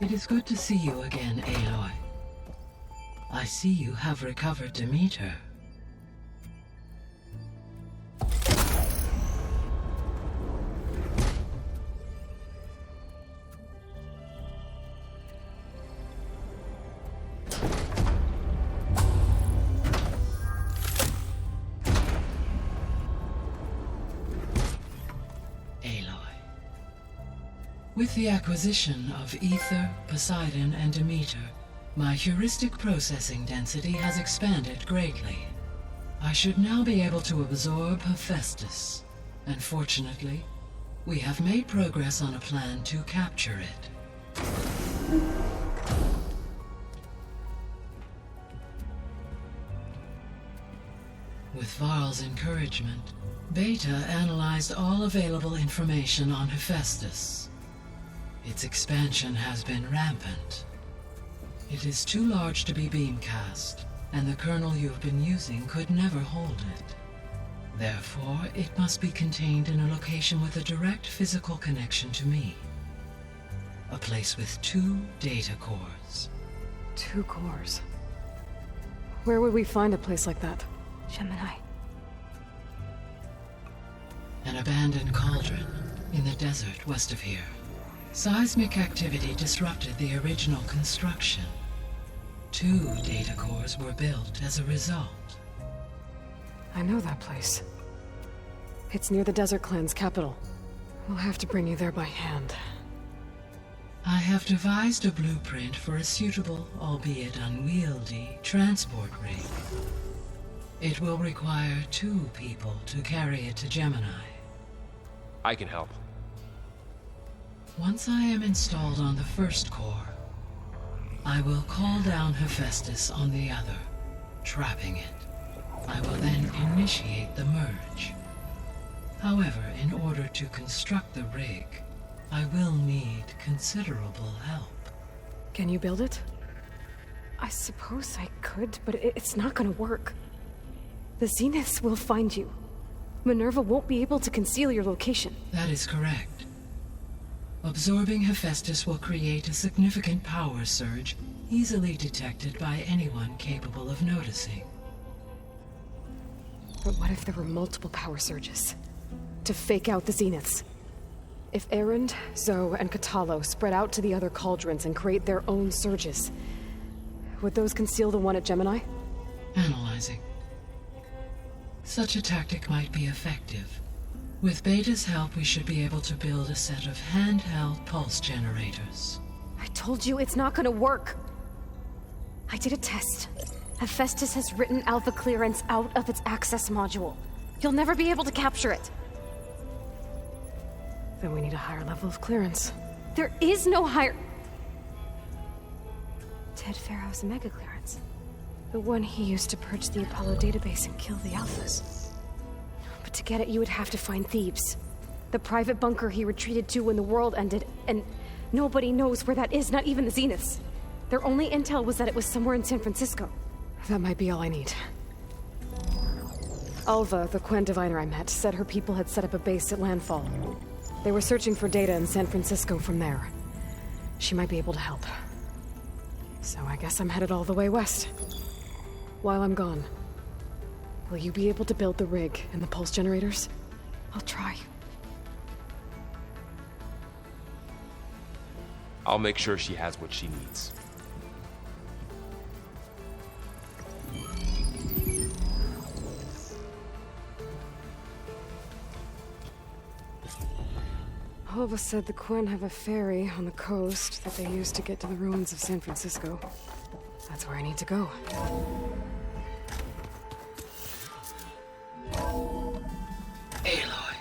It is good to see you again, Aloy. I see you have recovered Demeter. With the acquisition of Ether, Poseidon, and Demeter, my heuristic processing density has expanded greatly. I should now be able to absorb Hephaestus, and fortunately, we have made progress on a plan to capture it. With Varl's encouragement, Beta analyzed all available information on Hephaestus. Its expansion has been rampant. It is too large to be beamcast, and the kernel you've been using could never hold it. Therefore, it must be contained in a location with a direct physical connection to me. A place with 2 data cores. 2 cores? Where would we find a place like that? Gemini. An abandoned cauldron in the desert west of here. Seismic activity disrupted the original construction. 2 data cores were built as a result. I know that place. It's near the Desert Clan's capital. We'll have to bring you there by hand. I have devised a blueprint for a suitable, albeit unwieldy, transport rig. It will require 2 people to carry it to Gemini. I can help. Once I am installed on the first core, I will call down Hephaestus on the other, trapping it. I will then initiate the merge. However, in order to construct the rig, I will need considerable help. Can you build it? I suppose I could, but it's not gonna work. The Zeniths will find you. Minerva won't be able to conceal your location. That is correct. Absorbing Hephaestus will create a significant power surge, easily detected by anyone capable of noticing. But what if there were multiple power surges? To fake out the Zeniths? If Erend, Zoe, and Katalo spread out to the other cauldrons and create their own surges, would those conceal the one at Gemini? Analyzing. Such a tactic might be effective. With Beta's help, we should be able to build a set of handheld pulse generators. I told you it's not gonna work. I did a test. Hephaestus has written alpha clearance out of its access module. You'll never be able to capture it. Then we need a higher level of clearance. There is no higher... Ted Pharaoh's mega clearance. The one he used to purge the Apollo database and kill the alphas. But to get it, you would have to find Thebes. The private bunker he retreated to when the world ended, and nobody knows where that is, not even the Zeniths. Their only intel was that it was somewhere in San Francisco. That might be all I need. Alva, the Quen diviner I met, said her people had set up a base at landfall. They were searching for data in San Francisco from there. She might be able to help. So I guess I'm headed all the way west. While I'm gone, will you be able to build the rig and the pulse generators? I'll try. I'll make sure she has what she needs. Alva said the Quen have a ferry on the coast that they use to get to the ruins of San Francisco. That's where I need to go. Aloy,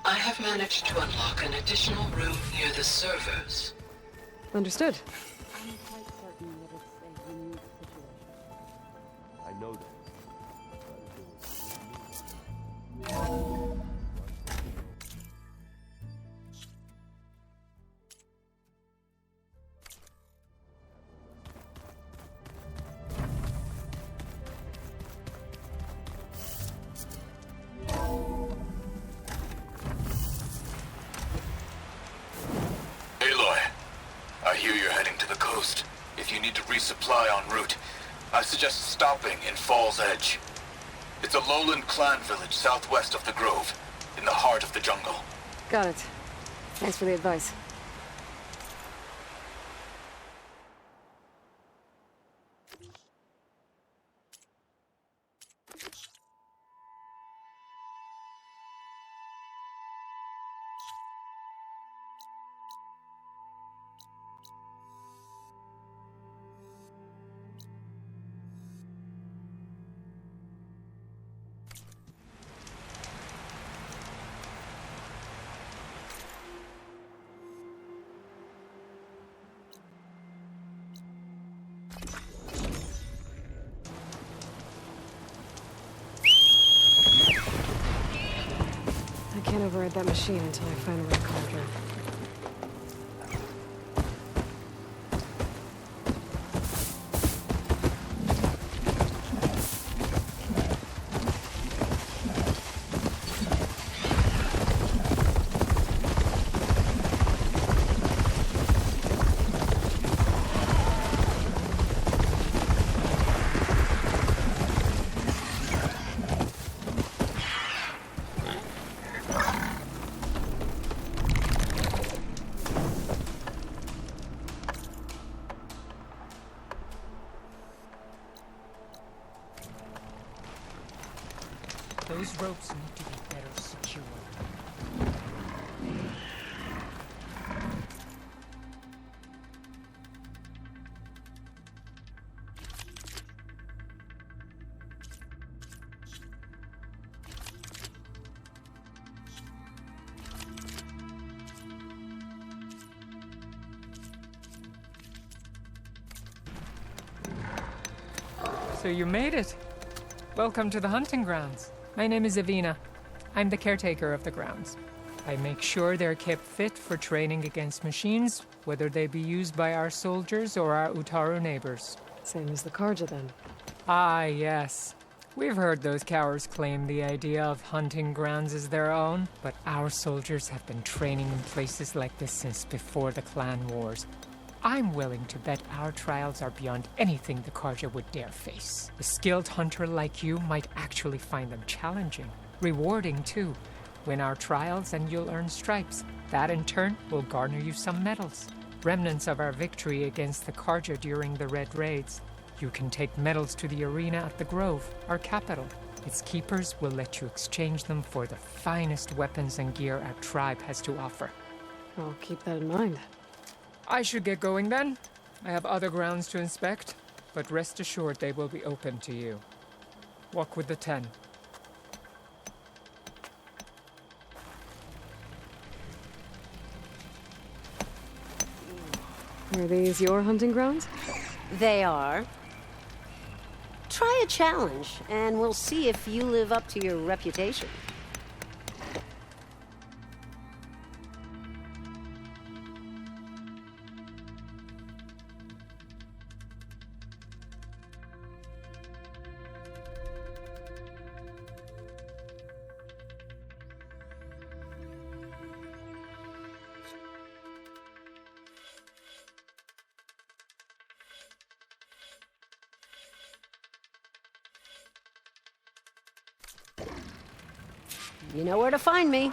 I have managed to unlock an additional room near the servers. Understood. I'm quite certain that it's a unique situation. I know that. Aloy, I hear you're heading supply en route. I suggest stopping in Fall's Edge. It's a lowland clan village southwest of the Grove, in the heart of the jungle. Got it. Thanks for the advice. I can't override that machine until I find the right cauldron. Those ropes need to be better secured. So you made it. Welcome to the hunting grounds. My name is Avina. I'm the caretaker of the grounds. I make sure they're kept fit for training against machines, whether they be used by our soldiers or our Utaru neighbors. Same as the Karja, then. Ah, yes. We've heard those cowards claim the idea of hunting grounds as their own, but our soldiers have been training in places like this since before the clan wars. I'm willing to bet our trials are beyond anything the Karja would dare face. A skilled hunter like you might actually find them challenging, rewarding too. Win our trials and you'll earn stripes. That in turn will garner you some medals. Remnants of our victory against the Karja during the Red Raids. You can take medals to the arena at the Grove, our capital. Its keepers will let you exchange them for the finest weapons and gear our tribe has to offer. I'll keep that in mind. I should get going then. I have other grounds to inspect, but rest assured they will be open to you. Walk with the 10. Are these your hunting grounds? They are. Try a challenge, and we'll see if you live up to your reputation. You know where to find me.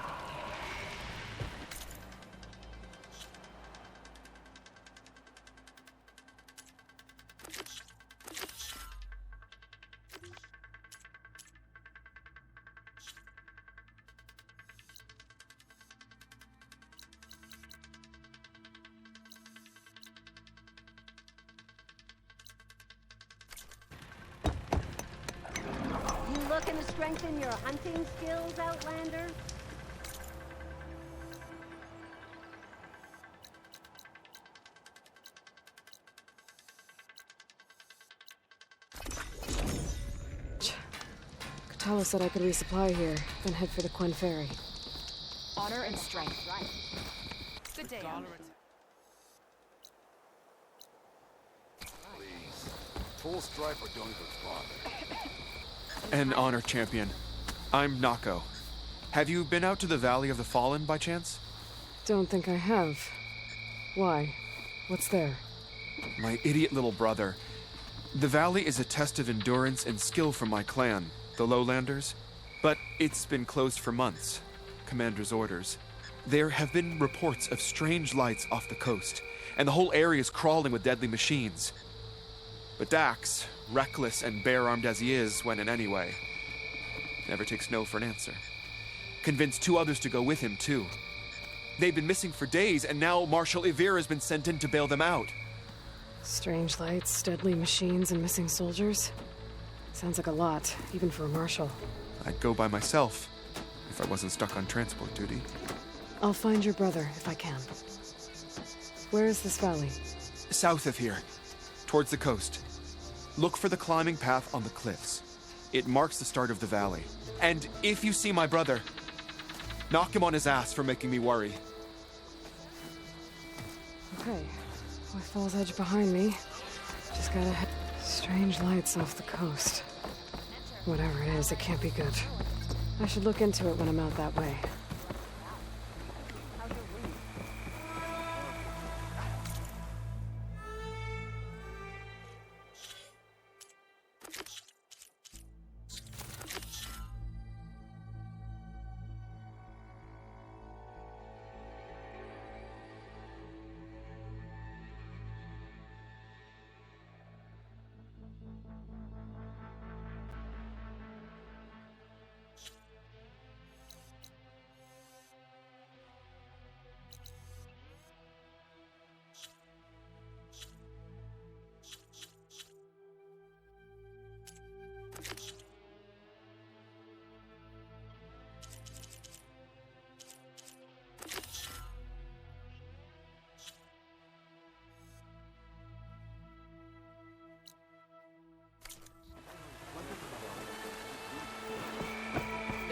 You looking to strengthen your hunting skills, Outlander? Katala said I could resupply here, then head for the Quen Ferry. Honor and strength. Right. Good day. Please. Full stripe or don't even bother. An honor champion. I'm Nako. Have you been out to the Valley of the Fallen by chance? Don't think I have. Why? What's there? My idiot little brother. The valley is a test of endurance and skill from my clan, the Lowlanders, but it's been closed for months. Commander's orders. There have been reports of strange lights off the coast, and the whole area is crawling with deadly machines. But Dax, reckless and bare-armed as he is, went in anyway. Never takes no for an answer. Convinced 2 others to go with him, too. They've been missing for days, and now Marshal Ivira has been sent in to bail them out. Strange lights, deadly machines, and missing soldiers. Sounds like a lot, even for a marshal. I'd go by myself, if I wasn't stuck on transport duty. I'll find your brother, if I can. Where is this valley? South of here, towards the coast. Look for the climbing path on the cliffs. It marks the start of the valley. And if you see my brother, knock him on his ass for making me worry. Okay. With Falls Edge behind me, just gotta head. Strange lights off the coast. Whatever it is, it can't be good. I should look into it when I'm out that way.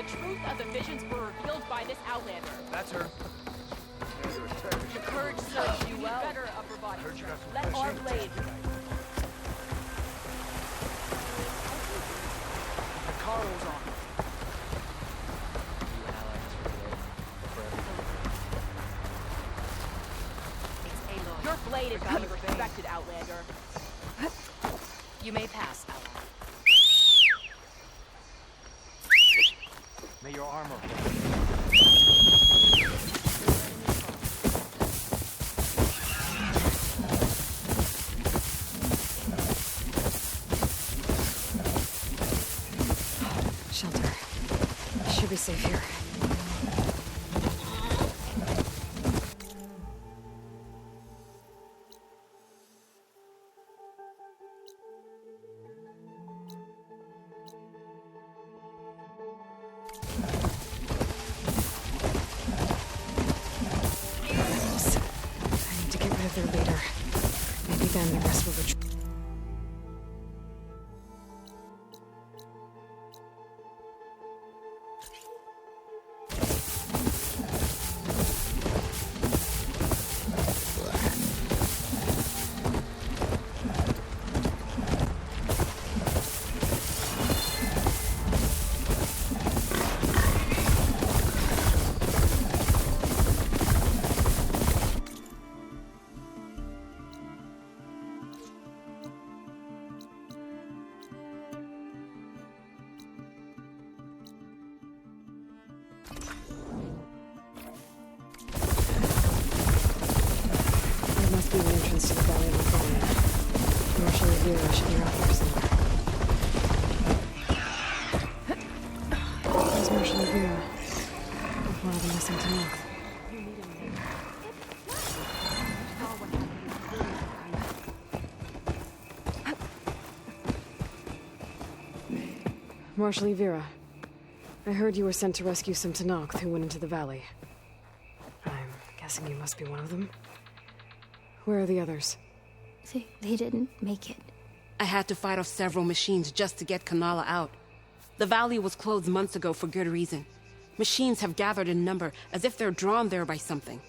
Truth of the visions were revealed by this outlander. That's her. The courage serves you well. Better upper body. Let our blade. The car was on. Your blade is being respected, outlander. You may pass, ally. May your armor Shelter. Should be safe here. Their leader. Maybe then the rest will retreat. The entrance to the Valley of the Fallen. Marshal Ivira should be around here somewhere. There's Marshal Ivira. With one of them missing tonight. Marshal Ivira, I heard you were sent to rescue some Tenakth who went into the valley. I'm guessing you must be one of them. Where are the others? They didn't make it. I had to fight off several machines just to get Kanala out. The valley was closed months ago for good reason. Machines have gathered in number, as if they're drawn there by something.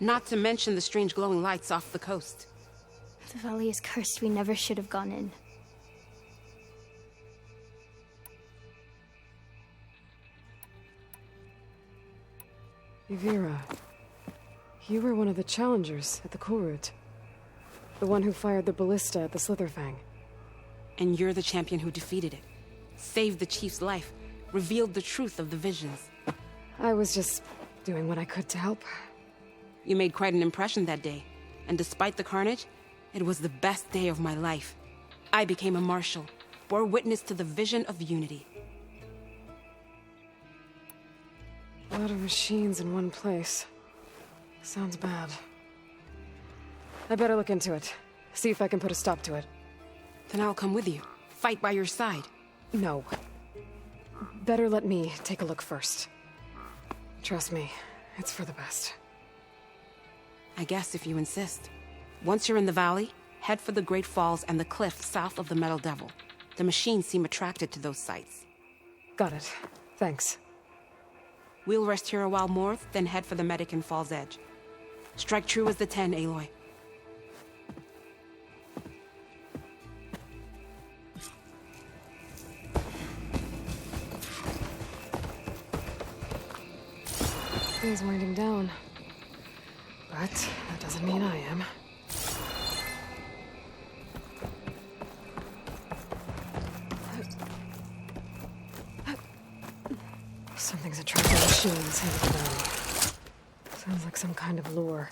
Not to mention the strange glowing lights off the coast. The valley is cursed. We never should have gone in. Ivira, you were one of the challengers at the Korut. The one who fired the ballista at the Slitherfang. And you're the champion who defeated it. Saved the chief's life. Revealed the truth of the visions. I was just doing what I could to help. You made quite an impression that day. And despite the carnage, it was the best day of my life. I became a marshal, bore witness to the vision of unity. A lot of machines in one place. Sounds bad. I better look into it. See if I can put a stop to it. Then I'll come with you. Fight by your side. No. Better let me take a look first. Trust me, it's for the best. I guess if you insist. Once you're in the valley, head for the Great Falls and the cliff south of the Metal Devil. The machines seem attracted to those sites. Got it. Thanks. We'll rest here a while more, then head for the medic in Fall's Edge. Strike true as the 10, Aloy. Day's winding down. But that doesn't mean I am. Something's attracting machines headed to them. Sounds like some kind of lure.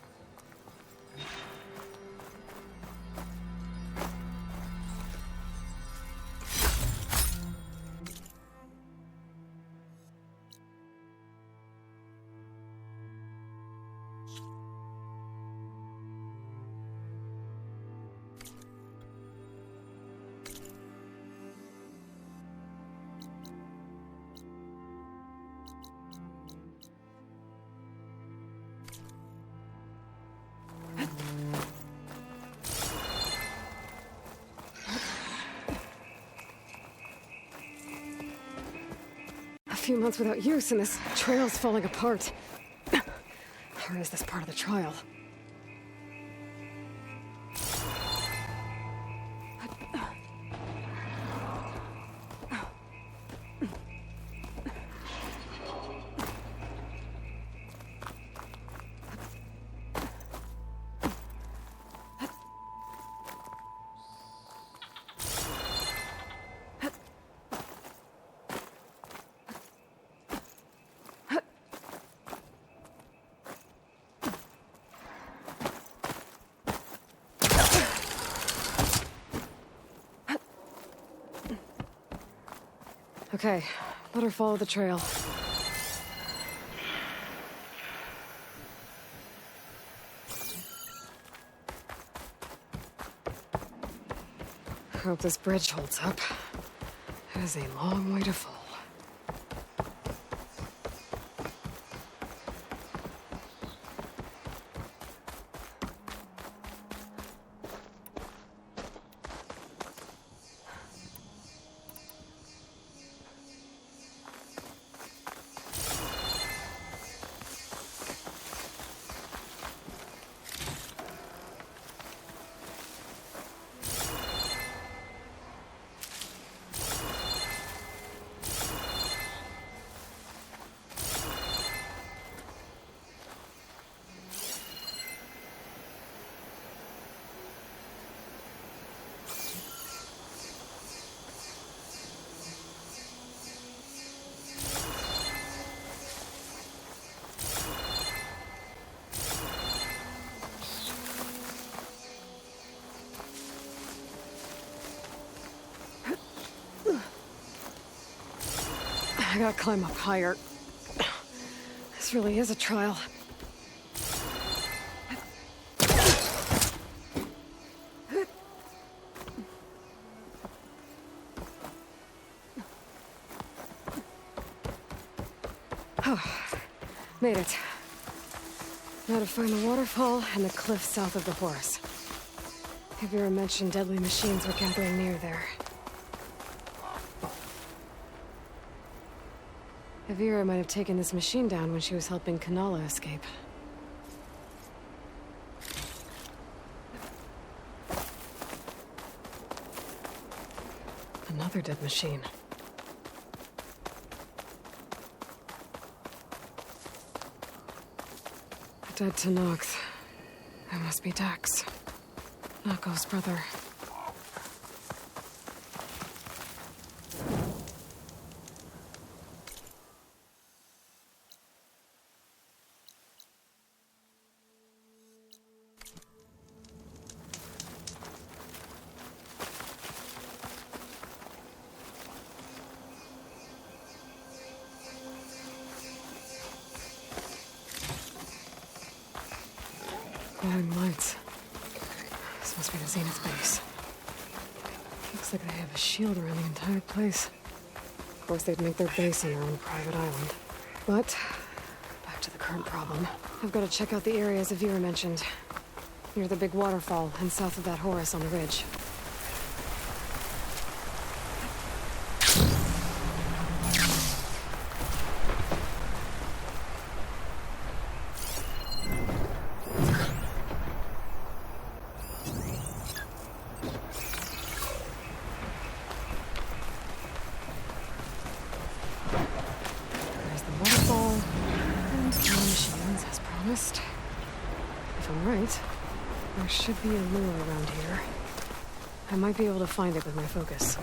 A few months without use and this trail's falling apart. Or is this part of the trial? Okay, let her follow the trail. Hope this bridge holds up. It is a long way to fall. I gotta climb up higher. This really is a trial. Oh, made it. Now to find the waterfall and the cliff south of the horse. Hevira mentioned deadly machines were gathering near there. Hevira might have taken this machine down when she was helping Kanala escape. Another dead machine. Dead to Nox. That must be Dax. Nako's brother. glowing lights. This must be the Zenith base. Looks like they have a shield around the entire place. Of course, they'd make their base on their own private island. But, back to the current problem. I've got to check out the areas Avira mentioned. Near the big waterfall and south of that Horus on the ridge. There's the waterfall and more machines as promised. If I'm right, there should be a lure around here. I might be able to find it with my focus.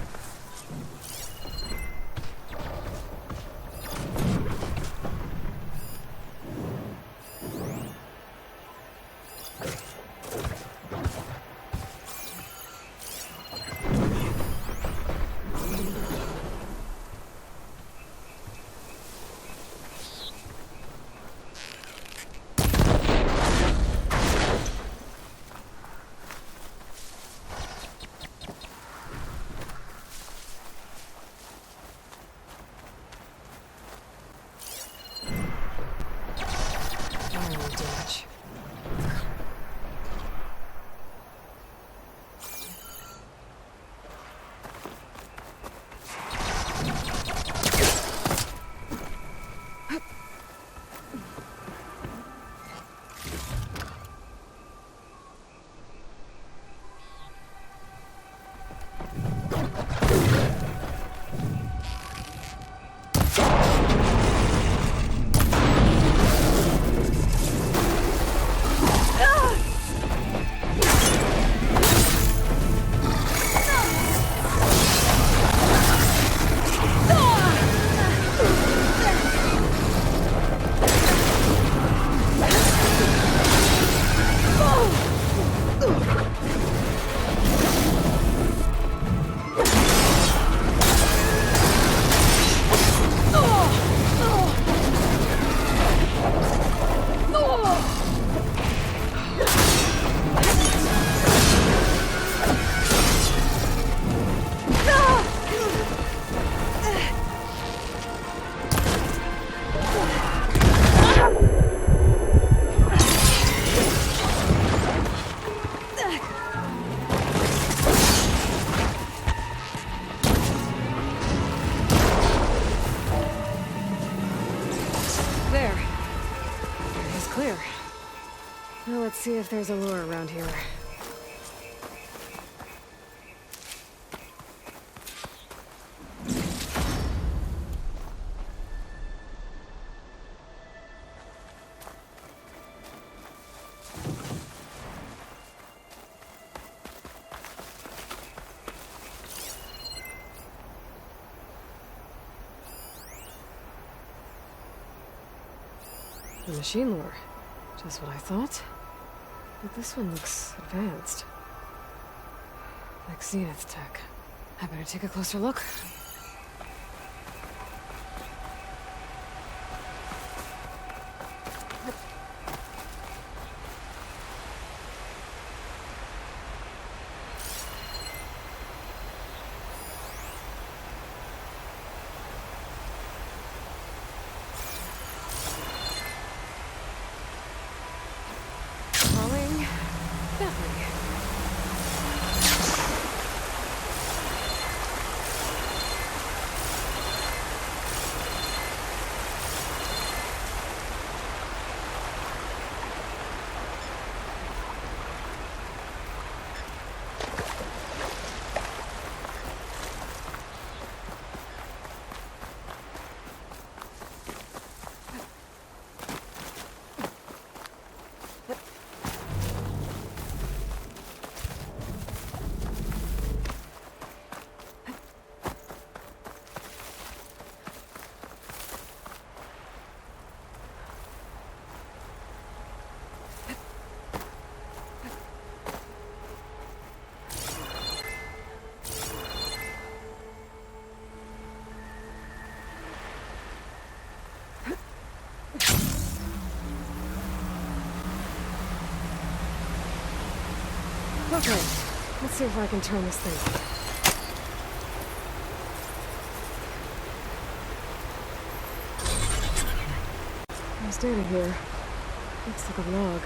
Let's see if there's a lure around here. A machine lure. Just what I thought. But this one looks advanced. Like Zenith tech. I better take a closer look. Let's see if I can turn this thing on. There's data here. Looks like a log.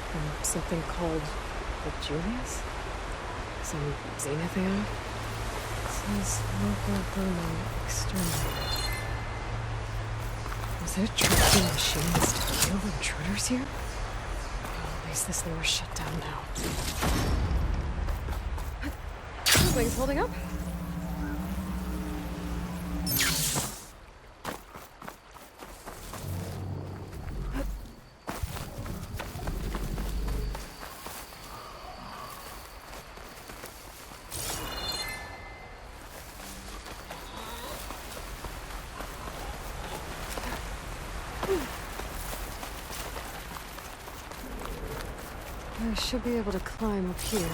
From something called the Julius? Some zenith era? It says local Burman exterminated. Was it tracking machines to kill intruders here? Well, at least this thing was shut down now. Thing's holding up. I should be able to climb up here.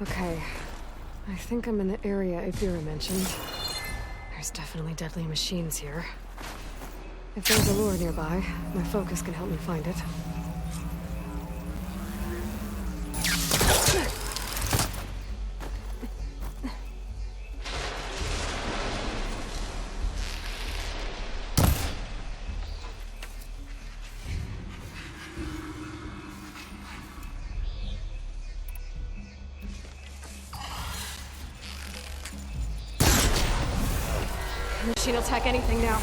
Okay, I think I'm in the area Ivira mentioned. There's definitely deadly machines here. If there's a lure nearby, my focus can help me find it. The machine will attack anything now.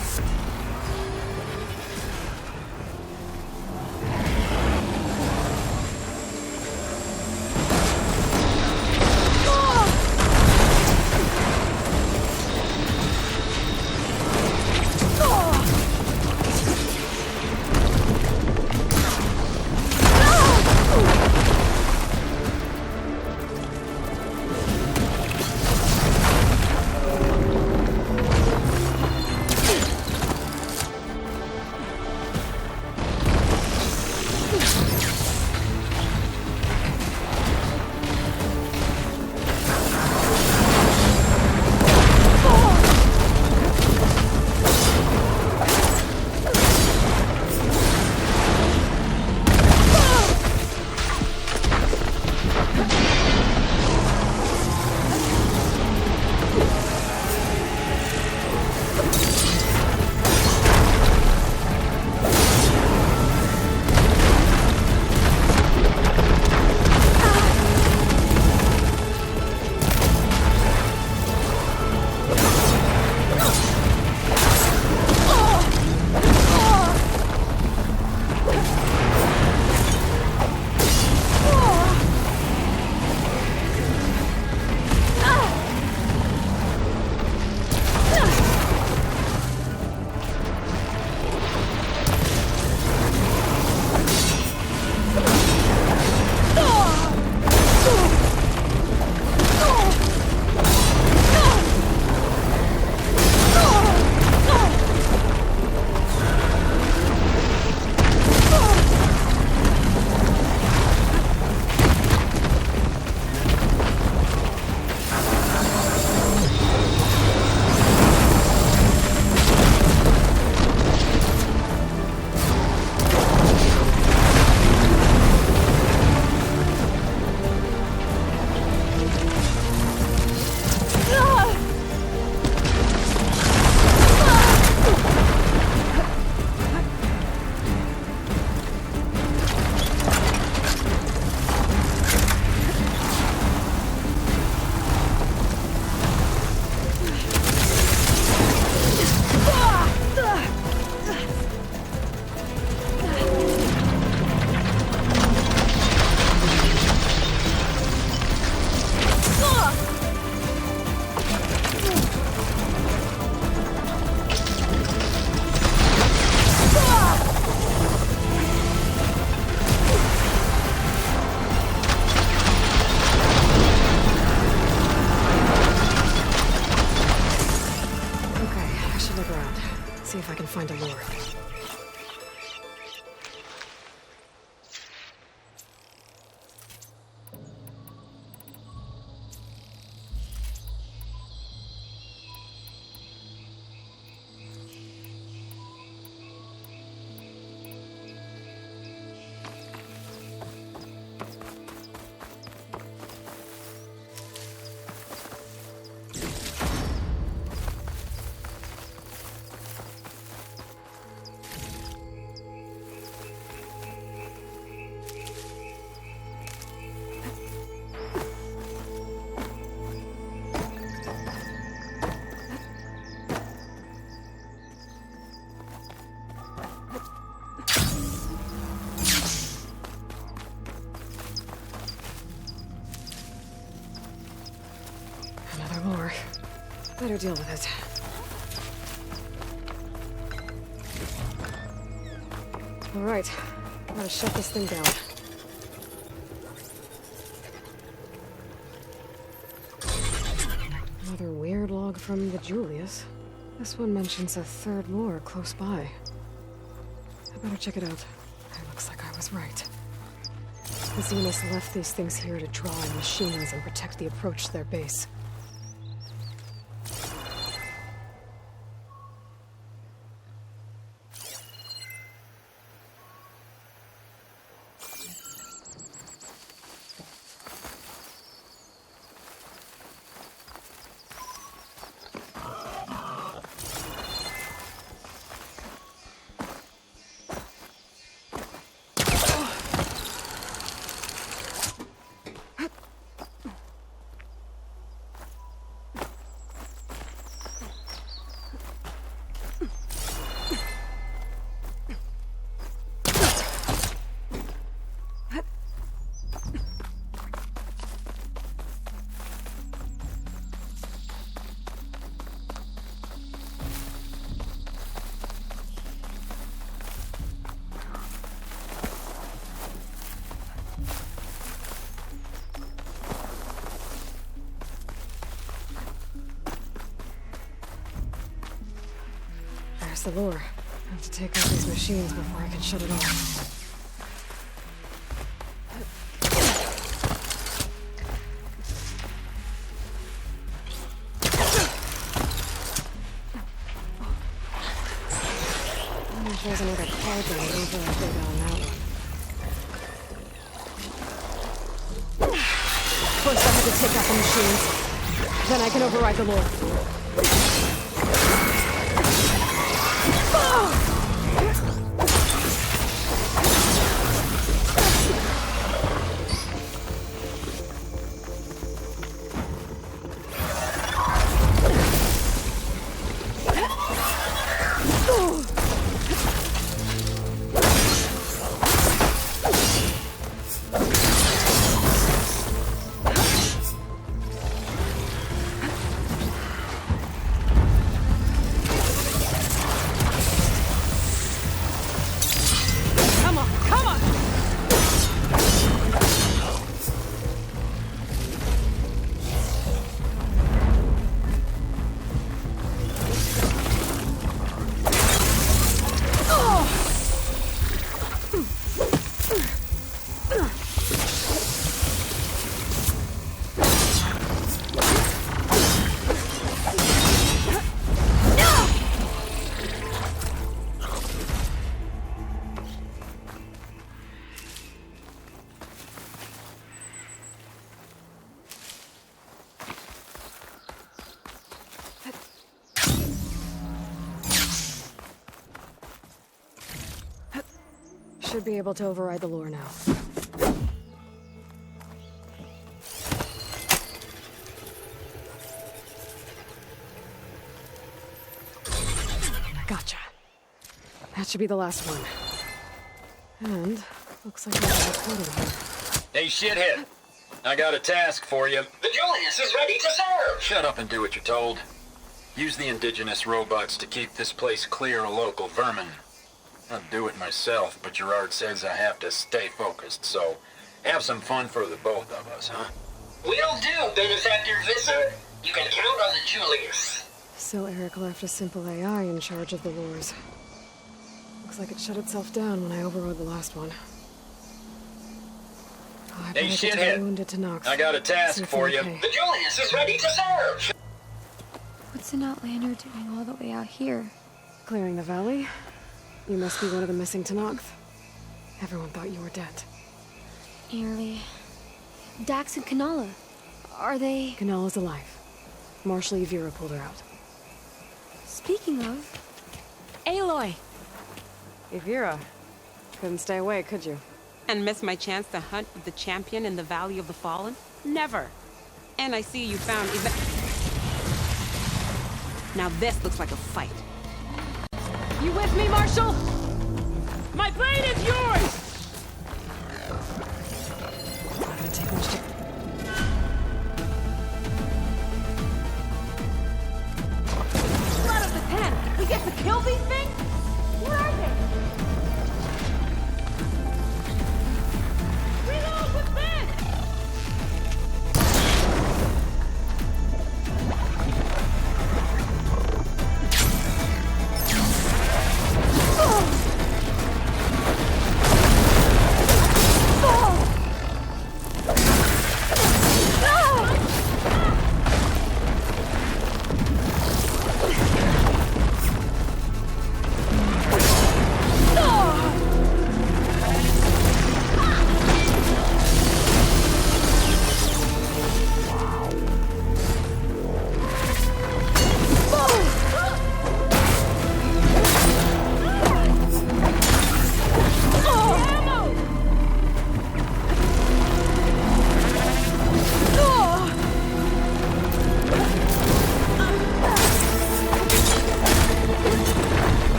Better deal with it. All right, gotta shut this thing down. Another weird log from the Julius. This one mentions a third lore close by. I better check it out. It looks like I was right. The Zenus left these things here to draw in machines and protect the approach to their base. There's the lure. I have to take out these machines before I can shut it off. There's another card that I don't feel like they got on that one. First I have to take out the machines. Then I can override the lure. Should be able to override the lure now. Gotcha. That should be the last one. And looks like there's a recording here. Hey, shithead. I got a task for you. The Julius is ready to serve! Shut up and do what you're told. Use the indigenous robots to keep this place clear of local vermin. I'll do it myself, but Gerard says I have to stay focused, so have some fun for the both of us, huh? Will do, Benefactor Visser. You can count on the Julius. Still, Eric left a simple AI in charge of the lures. Looks like it shut itself down when I overrode the last one. Oh, Hey, shithead. I got a task for you. The Julius is ready to serve! What's an outlander doing all the way out here? Clearing the valley? You must be one of the missing Tenakth. Everyone thought you were dead. Eerily. Dax and Kanala. Are they... Kanala's alive. Marshal Yvira pulled her out. Speaking of... Aloy! Yvira. Couldn't stay away, could you? And miss my chance to hunt with the champion in the Valley of the Fallen? Never. And I see you found Now this looks like a fight. You with me, Marshal? My blade is yours! Not gonna take much to...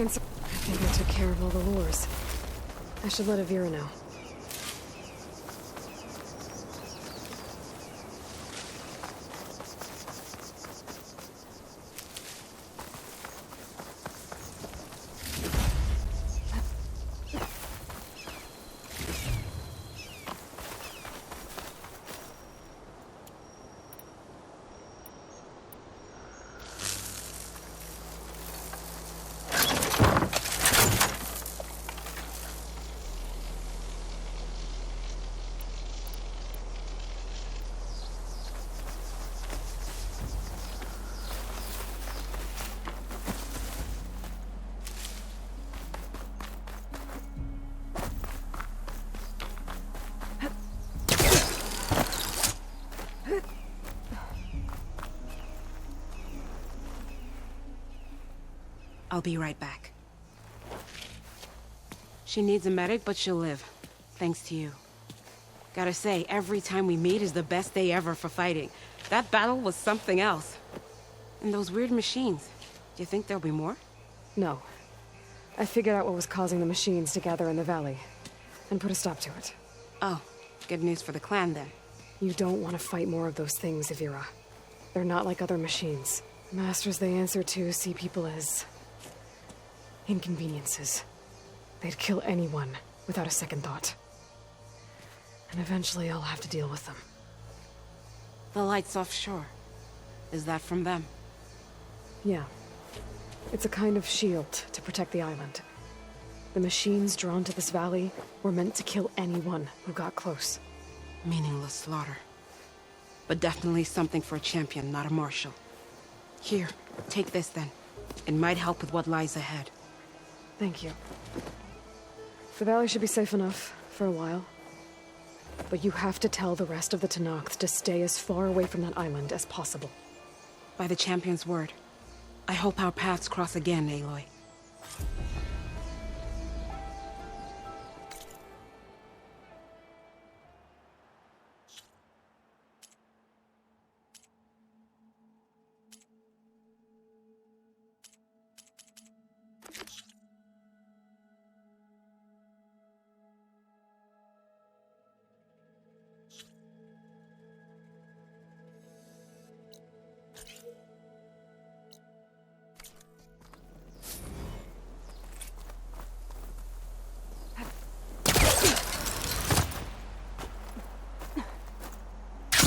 can't. I think I took care of all the lures. I should let Avira know. I'll be right back. She needs a medic, but she'll live. Thanks to you. Gotta say, every time we meet is the best day ever for fighting. That battle was something else. And those weird machines. Do you think there'll be more? No. I figured out what was causing the machines to gather in the valley, and put a stop to it. Oh, good news for the clan then. You don't want to fight more of those things, Avira. They're not like other machines. Masters they answer to see people as inconveniences. They'd kill anyone without a second thought. And eventually I'll have to deal with them. The lights offshore. Is that from them? Yeah. It's a kind of shield to protect the island. The machines drawn to this valley were meant to kill anyone who got close. Meaningless slaughter. But definitely something for a champion, not a marshal. Here, take this then. It might help with what lies ahead. Thank you. The valley should be safe enough for a while. But you have to tell the rest of the Tenakth to stay as far away from that island as possible. By the champion's word. I hope our paths cross again, Aloy.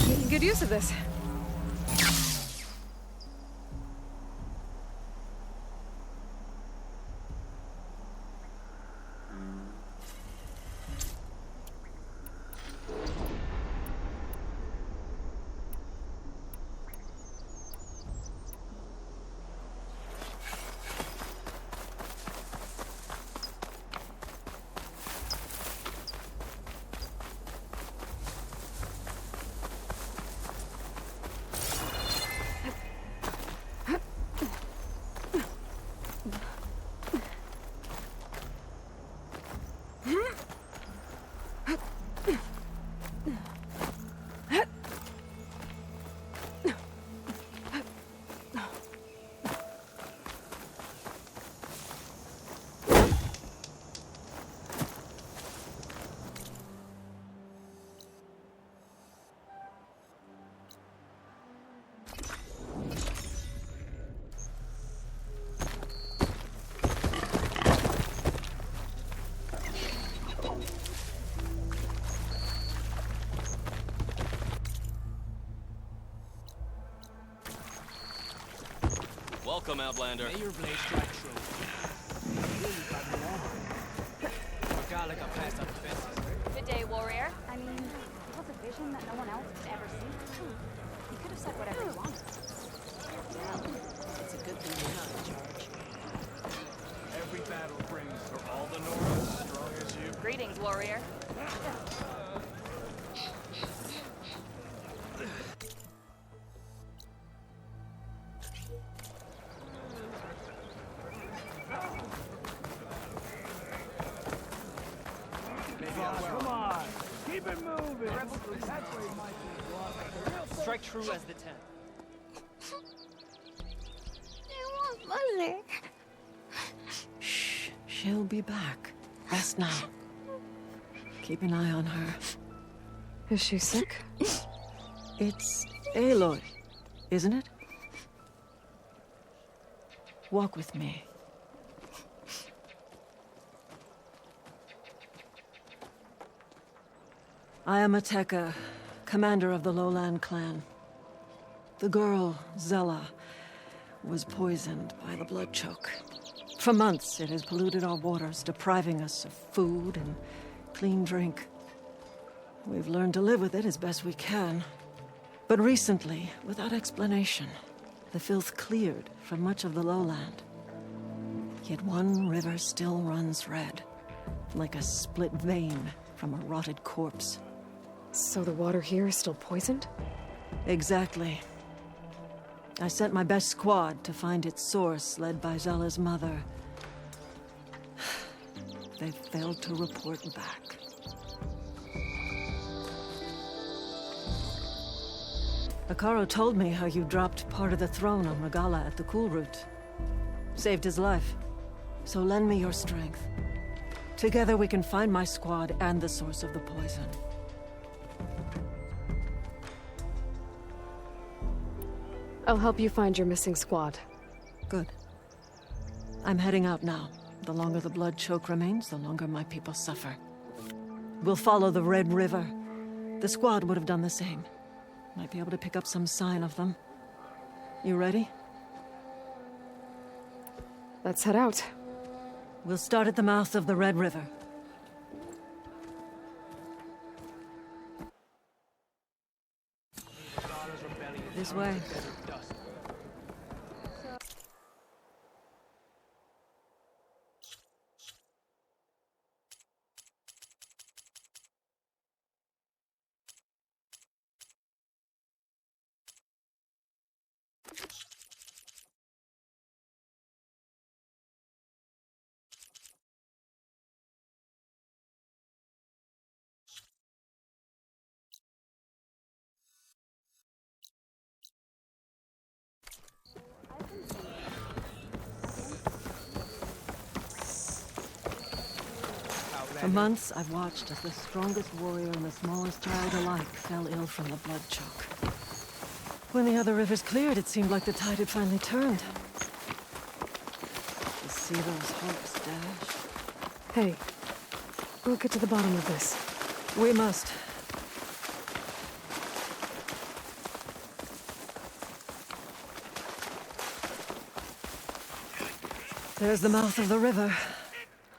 Making good use of this. Welcome, Outlander. May your blade strike true. Really got me on. Forgot like I passed up the fences. Good day, warrior. I mean, it was a vision that no one else could ever see. He could have said whatever he wanted. Yeah, it's a good thing you're not in charge. Every battle brings for all the Nora as strong as you. Greetings, warrior. Come on, keep it moving. That's where you might be. Strike true as the 10. I want mother. She'll be back. Rest now. Keep an eye on her. Is she sick? It's Aloy, isn't it? Walk with me. I am Ateka, commander of the Lowland clan. The girl, Zella, was poisoned by the blood choke. For months, it has polluted our waters, depriving us of food and clean drink. We've learned to live with it as best we can. But recently, without explanation, the filth cleared from much of the lowland. Yet one river still runs red, like a split vein from a rotted corpse. So the water here is still poisoned? Exactly. I sent my best squad to find its source, led by Zella's mother. They failed to report back. Akaro told me how you dropped part of the throne on Regala at the Cool Route. Saved his life. So lend me your strength. Together we can find my squad and the source of the poison. I'll help you find your missing squad. Good. I'm heading out now. The longer the blood choke remains, the longer my people suffer. We'll follow the Red River. The squad would have done the same. Might be able to pick up some sign of them. You ready? Let's head out. We'll start at the mouth of the Red River. This way. For months, I've watched as the strongest warrior and the smallest child alike fell ill from the blood choke. When the other rivers cleared, it seemed like the tide had finally turned. To see those hopes dashed. Hey, we'll get to the bottom of this. We must. There's the mouth of the river.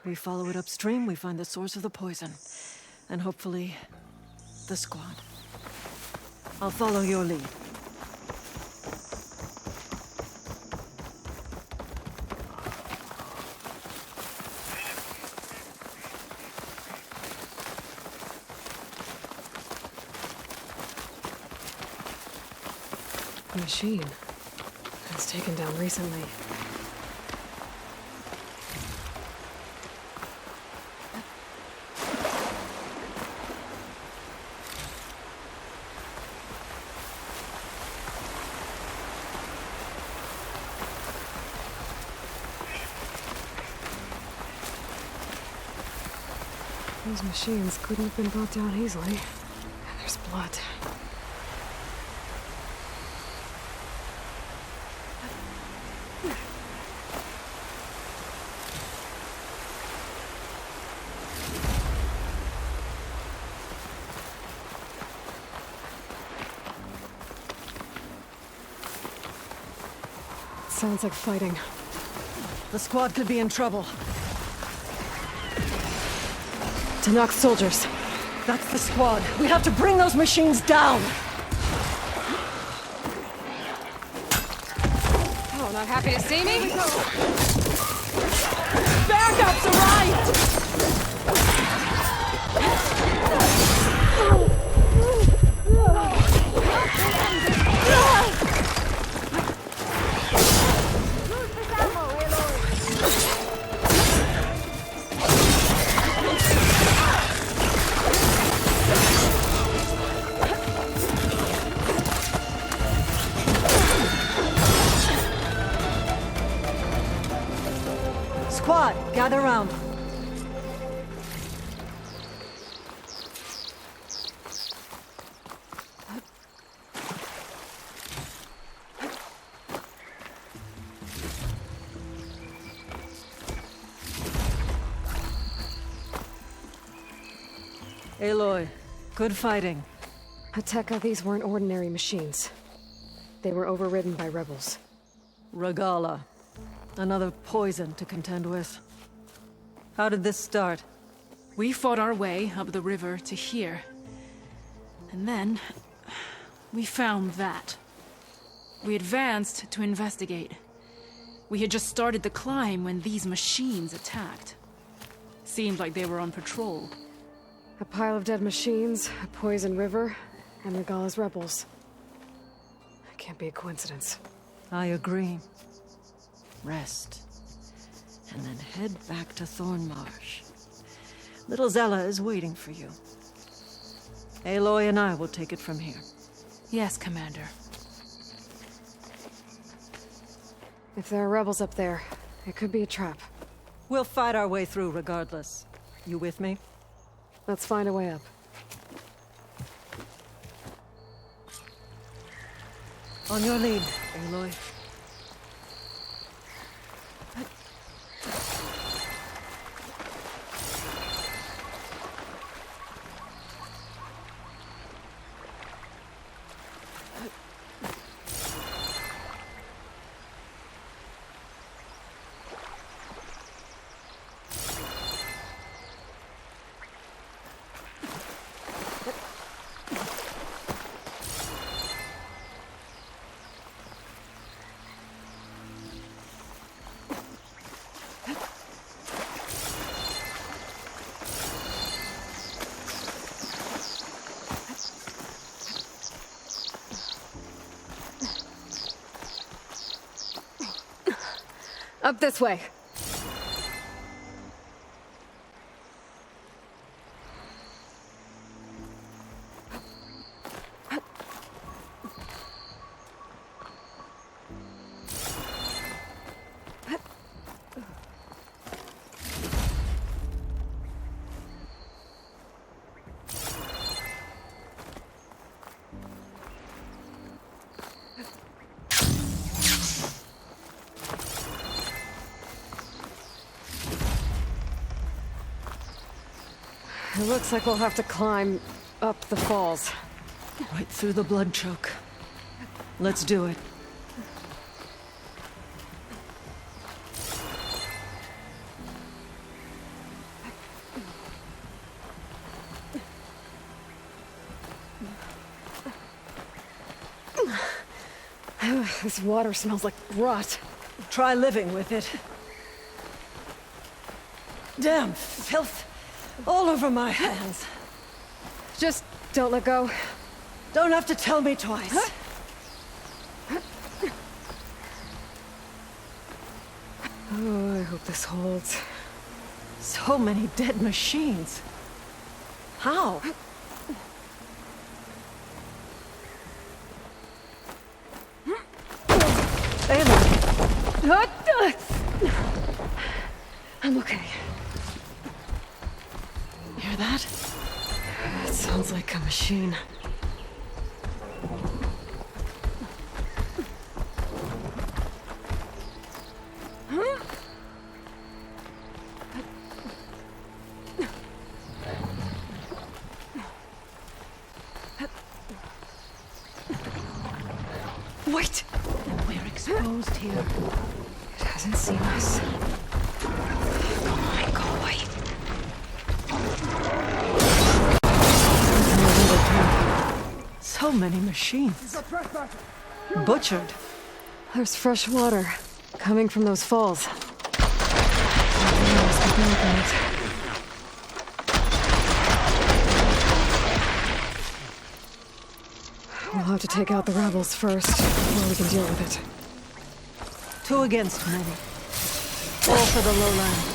We follow it upstream, we find the source of the poison. And hopefully, the squad. I'll follow your lead. A machine. That's taken down recently. Those machines couldn't have been brought down easily. And there's blood. Sounds like fighting. The squad could be in trouble. To knock soldiers. That's the squad. We have to bring those machines down! Oh, not happy to see me? Backups arrived! Squad, gather round. Aloy, good fighting. Hateka, these weren't ordinary machines. They were overridden by rebels. Regala. Another poison to contend with. How did this start? We fought our way up the river to here. And then... we found that. We advanced to investigate. We had just started the climb when these machines attacked. Seemed like they were on patrol. A pile of dead machines, a poison river, and Regala's rebels. It can't be a coincidence. I agree. Rest. And then head back to Thornmarsh. Little Zella is waiting for you. Aloy and I will take it from here. Yes, Commander. If there are rebels up there, it could be a trap. We'll fight our way through regardless. You with me? Let's find a way up. On your lead, Aloy. Up this way. It looks like we'll have to climb up the falls. Right through the blood choke. Let's do it. This water smells like rot. Try living with it. Damn filth. All over my hands. Just don't let go. Don't have to tell me twice. Oh, I hope this holds. So many dead machines. How? I'm okay. Hear that? It sounds like a machine. Wait! We're exposed here. It hasn't seen us. Come on, go away. So many machines. Butchered. There's fresh water coming from those falls. We'll have to take out the rebels first before we can deal with it. 2 against many. All for the lowland.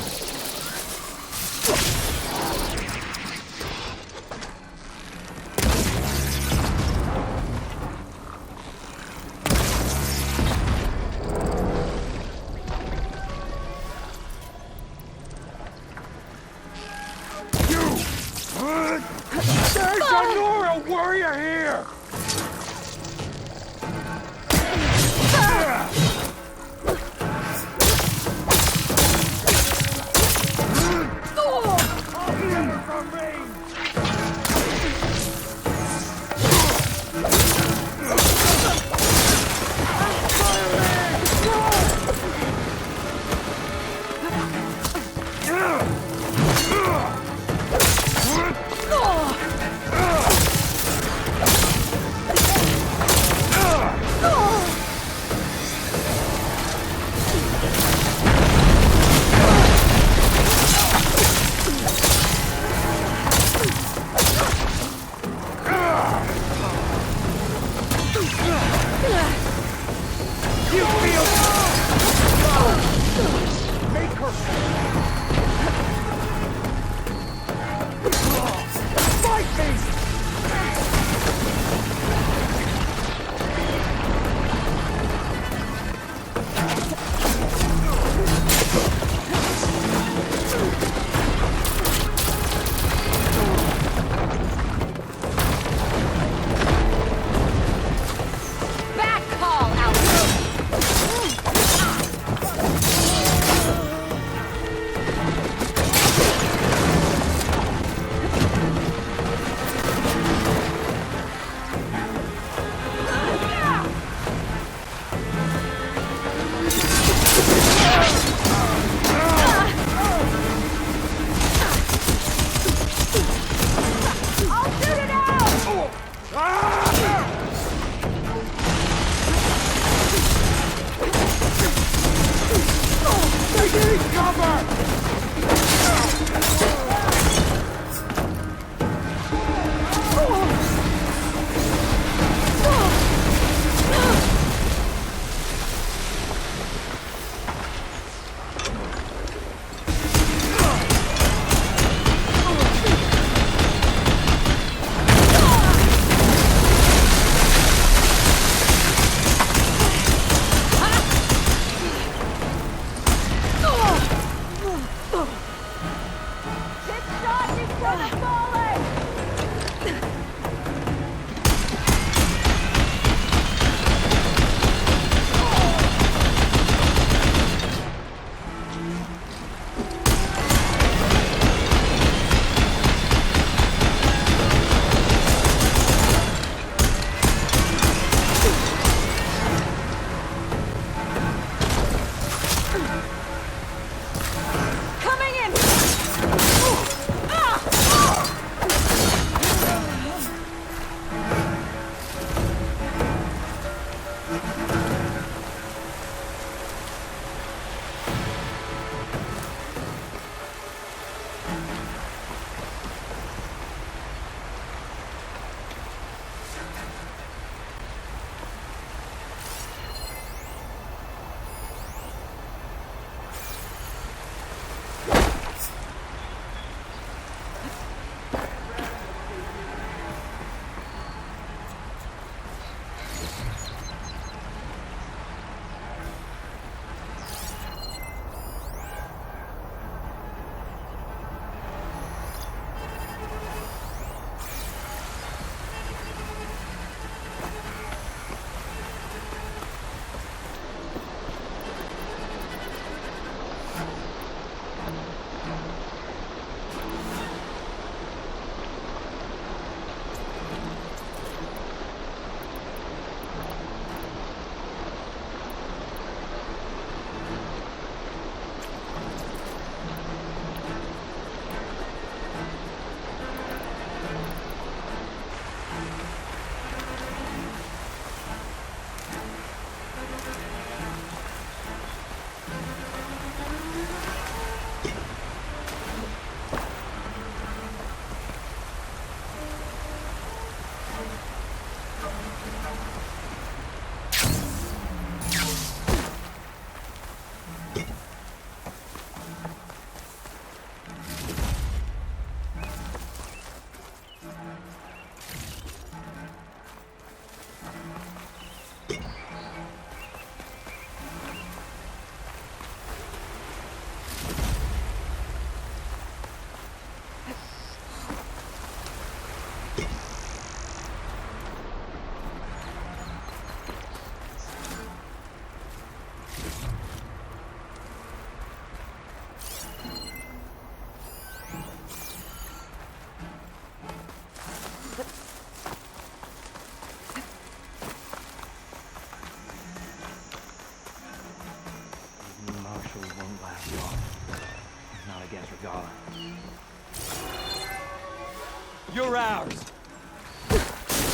You're ours.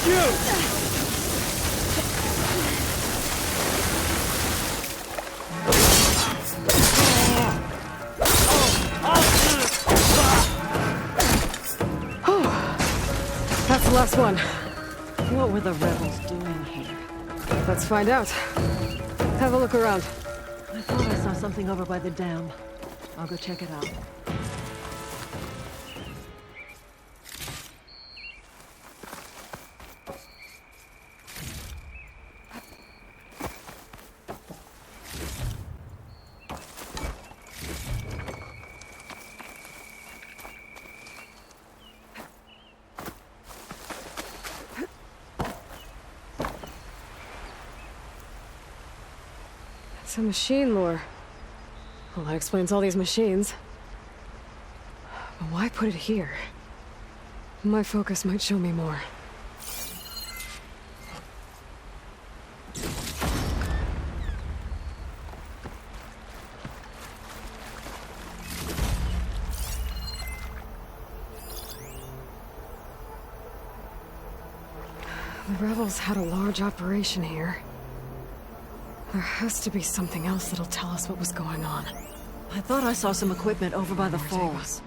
You! That's the last one. What were the rebels doing here? Let's find out. Have a look around. I thought I saw something over by the dam. I'll go check it out. Some machine lore. Well, that explains all these machines. But why put it here? My focus might show me more. The rebels had a large operation here. There has to be something else that'll tell us what was going on. I thought I saw some equipment over by the falls.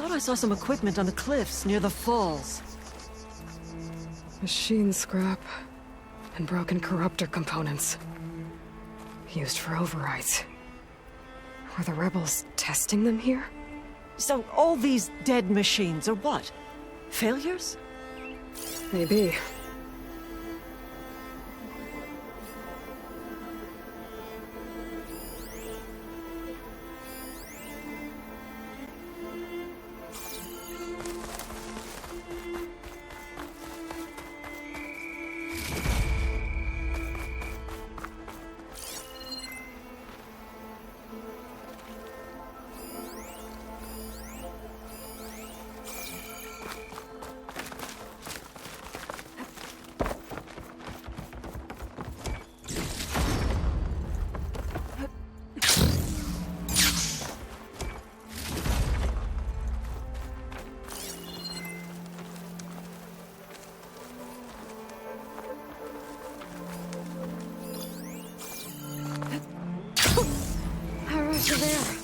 I saw some equipment on the cliffs near the falls. Machine scrap and broken corruptor components. Used for overrides. Were the rebels testing them here? So all these dead machines are what? Failures? Maybe. There.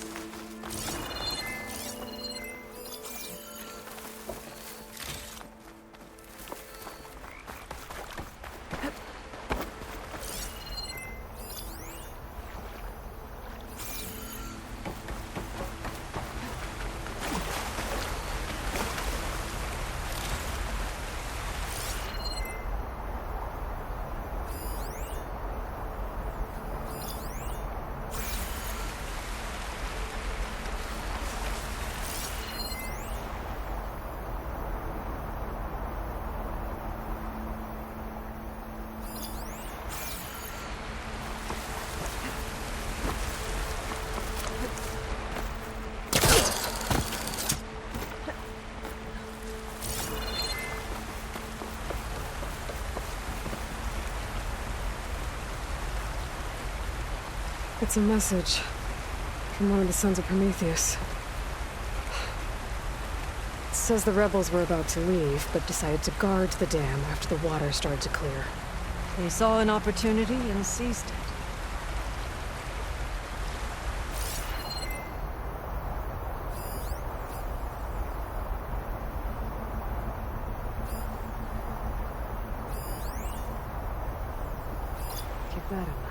It's a message from one of the sons of Prometheus. It says the rebels were about to leave, but decided to guard the dam after the water started to clear. They saw an opportunity and seized it. Keep that in mind.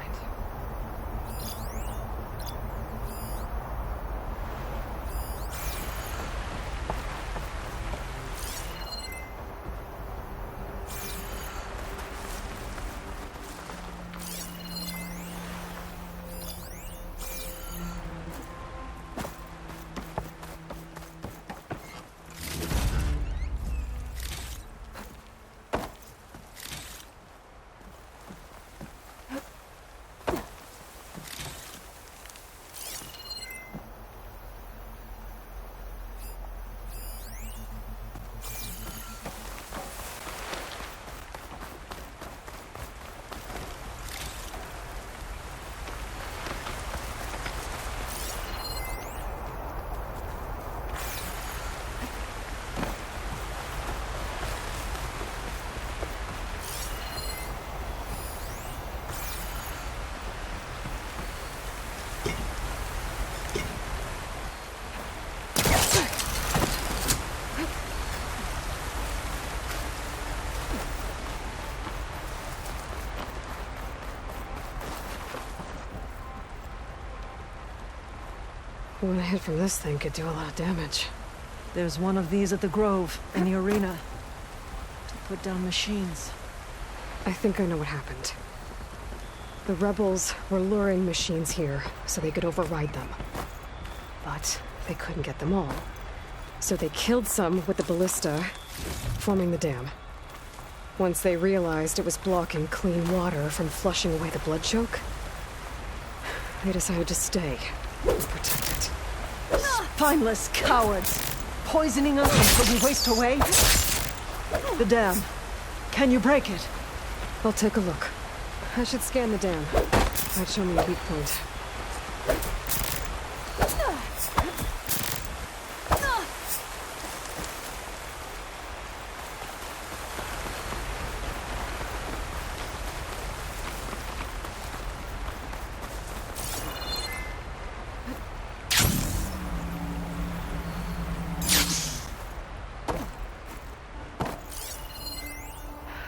One hit from this thing could do a lot of damage. There's one of these at the Grove, in the arena. To put down machines. I think I know what happened. The rebels were luring machines here so they could override them. But they couldn't get them all. So they killed some with the ballista, forming the dam. Once they realized it was blocking clean water from flushing away the blood choke, they decided to stay and protect it. Spineless cowards! Poisoning us until we waste away? The dam. Can you break it? I'll take a look. I should scan the dam. Might show me a weak point.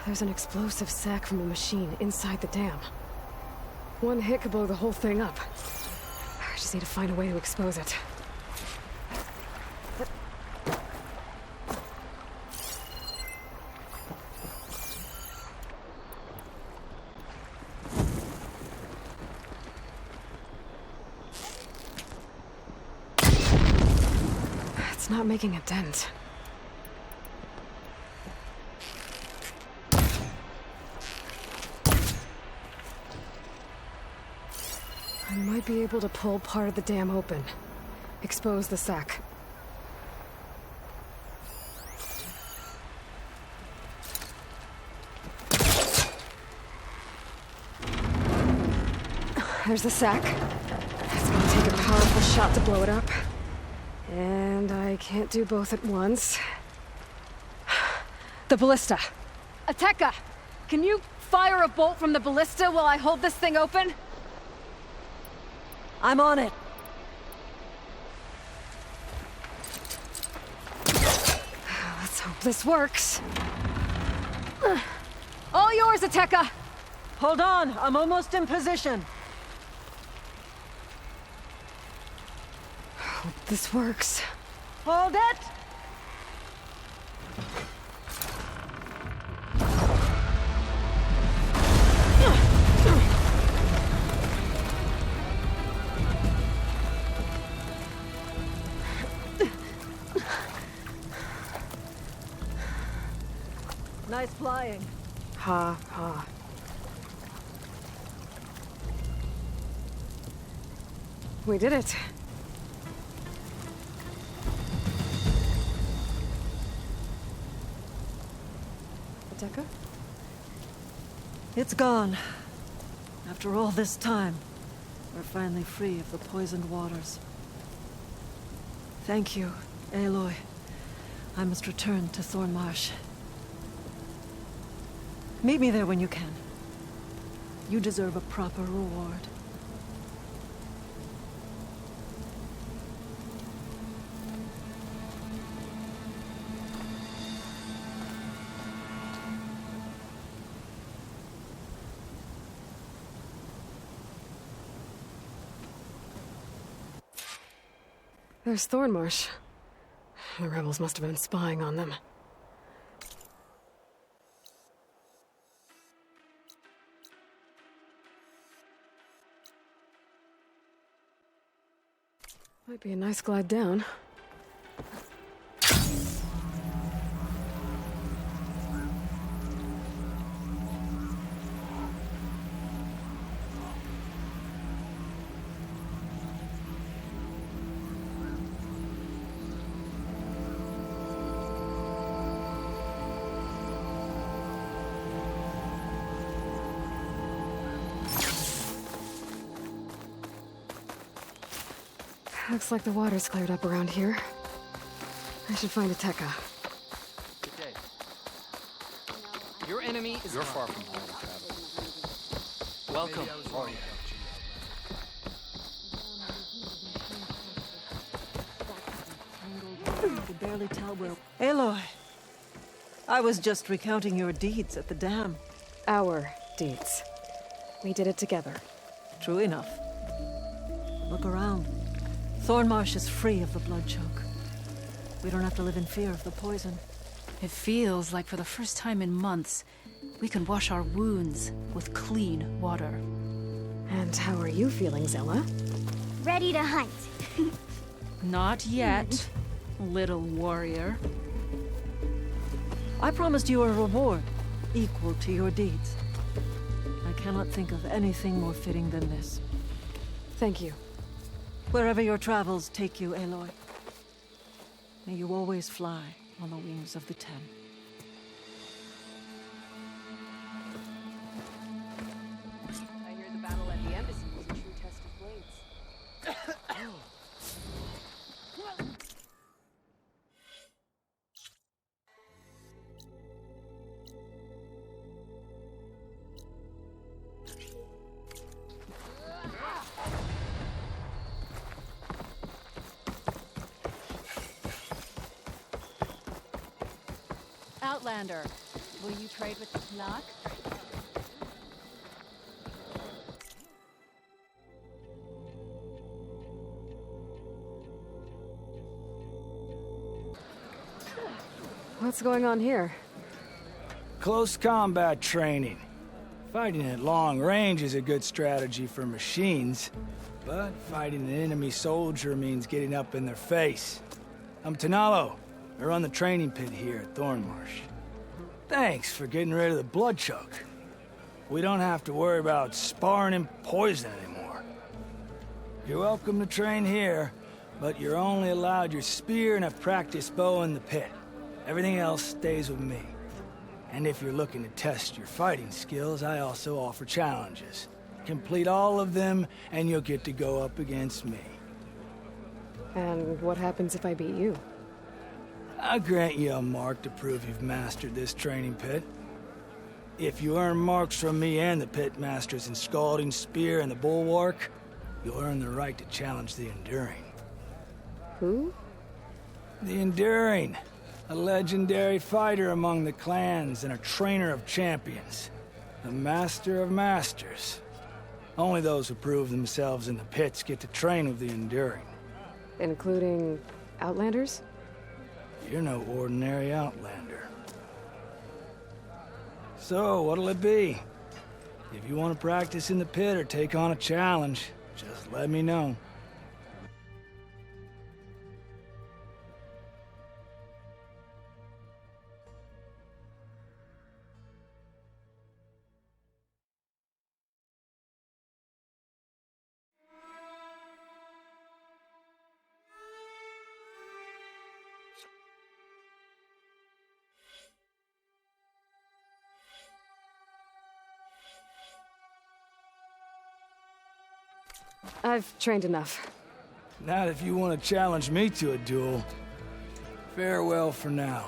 There's an explosive sack from a machine inside the dam. One hit could blow the whole thing up. I just need to find a way to expose it. It's not making a dent. I might be able to pull part of the dam open. Expose the sack. There's the sack. It's gonna take a powerful shot to blow it up. And I can't do both at once. The ballista. Ateka, can you fire a bolt from the ballista while I hold this thing open? I'm on it. Let's hope this works. All yours, Ateka! Hold on, I'm almost in position. Hope this works. Hold it! Nice flying. Ha, ha. We did it. Ateka? It's gone. After all this time, we're finally free of the poisoned waters. Thank you, Aloy. I must return to Thornmarsh. Meet me there when you can. You deserve a proper reward. There's Thornmarsh. The rebels must have been spying on them. Might be a nice glide down. Looks like the water's cleared up around here. I should find Ateka. Good day. Your enemy is You're far from home, traveler. Welcome. Oh, yeah. I could barely tell where... Aloy! I was just recounting your deeds at the dam. Our deeds. We did it together. True enough. Look around. Thornmarsh is free of the blood choke. We don't have to live in fear of the poison. It feels like for the first time in months, we can wash our wounds with clean water. And how are you feeling, Zella? Ready to hunt. Not yet, little warrior. I promised you a reward equal to your deeds. I cannot think of anything more fitting than this. Thank you. Wherever your travels take you, Aloy, may you always fly on the wings of the Ten. I hear the battle at the embassy was a true test of blades. Outlander, will you trade with the Canuck? What's going on here? Close combat training. Fighting at long range is a good strategy for machines, but fighting an enemy soldier means getting up in their face. I'm Tanalo. I run the training pit here at Thornmarsh. Thanks for getting rid of the blood choke. We don't have to worry about sparring and poison anymore. You're welcome to train here, but you're only allowed your spear and a practice bow in the pit. Everything else stays with me. And if you're looking to test your fighting skills, I also offer challenges. Complete all of them, and you'll get to go up against me. And what happens if I beat you? I'll grant you a mark to prove you've mastered this training pit. If you earn marks from me and the pit masters in Scalding Spear and the Bulwark, you'll earn the right to challenge the Enduring. Who? The Enduring. A legendary fighter among the clans and a trainer of champions. The master of masters. Only those who prove themselves in the pits get to train with the Enduring. Including Outlanders? You're no ordinary Outlander. So, what'll it be? If you want to practice in the pit or take on a challenge, just let me know. I've trained enough. Not if you want to challenge me to a duel. Farewell for now.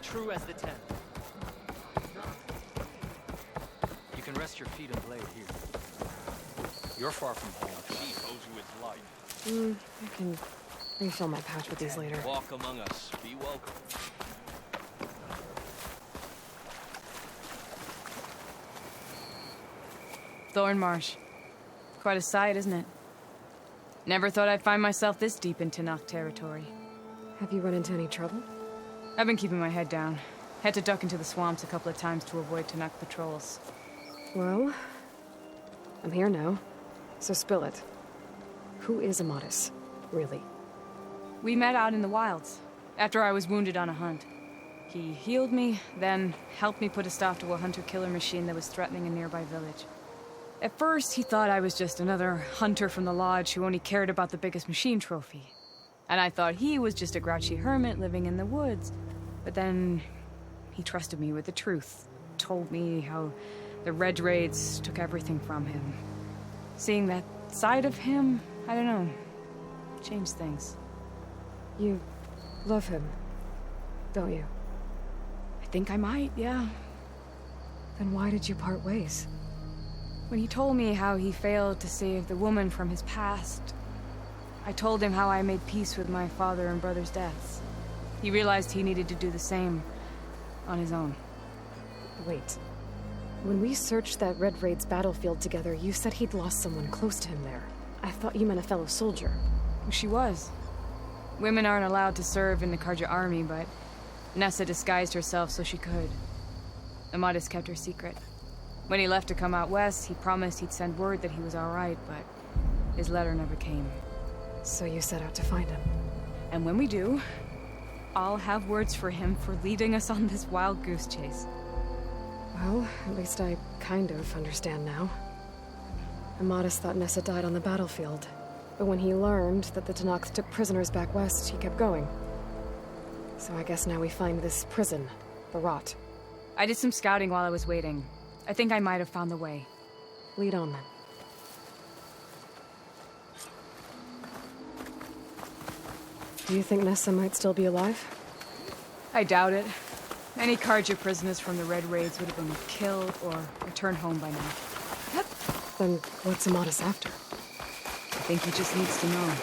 true as the 10. You can rest your feet and blade here. You're far from home. Chief owes you his life. I can refill my pouch with these later. Walk among us. Be welcome. Thornmarsh. Quite a sight, isn't it? Never thought I'd find myself this deep in Tanakh territory. Have you run into any trouble? I've been keeping my head down. Had to duck into the swamps a couple of times to avoid Tanakh patrols. Well, I'm here now, so spill it. Who is Amatis, really? We met out in the wilds, after I was wounded on a hunt. He healed me, then helped me put a stop to a hunter-killer machine that was threatening a nearby village. At first, he thought I was just another hunter from the lodge who only cared about the biggest machine trophy. And I thought he was just a grouchy hermit living in the woods. But then, he trusted me with the truth. Told me how the Red Raids took everything from him. Seeing that side of him, I don't know, changed things. You love him, don't you? I think I might, yeah. Then why did you part ways? When he told me how he failed to save the woman from his past, I told him how I made peace with my father and brother's deaths. He realized he needed to do the same on his own. Wait. When we searched that Red Raid's battlefield together, you said he'd lost someone close to him there. I thought you meant a fellow soldier. She was. Women aren't allowed to serve in the Karja army, but Nessa disguised herself so she could. Amatis kept her secret. When he left to come out west, he promised he'd send word that he was all right, but his letter never came. So you set out to find him. And when we do, I'll have words for him for leading us on this wild goose chase. Well, at least I kind of understand now. Amatis thought Nessa died on the battlefield, but when he learned that the Tanakh took prisoners back west, he kept going. So I guess now we find this prison, the Rot. I did some scouting while I was waiting. I think I might have found the way. Lead on, then. Do you think Nessa might still be alive? I doubt it. Any Karja prisoners from the Red Raids would have been killed or returned home by now. Then what's Amatis after? I think he just needs to know.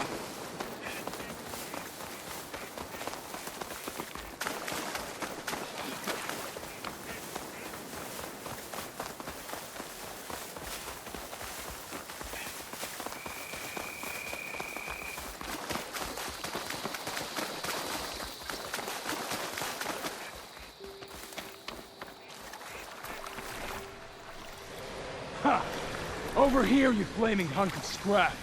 Over here, you flaming hunk of scrap.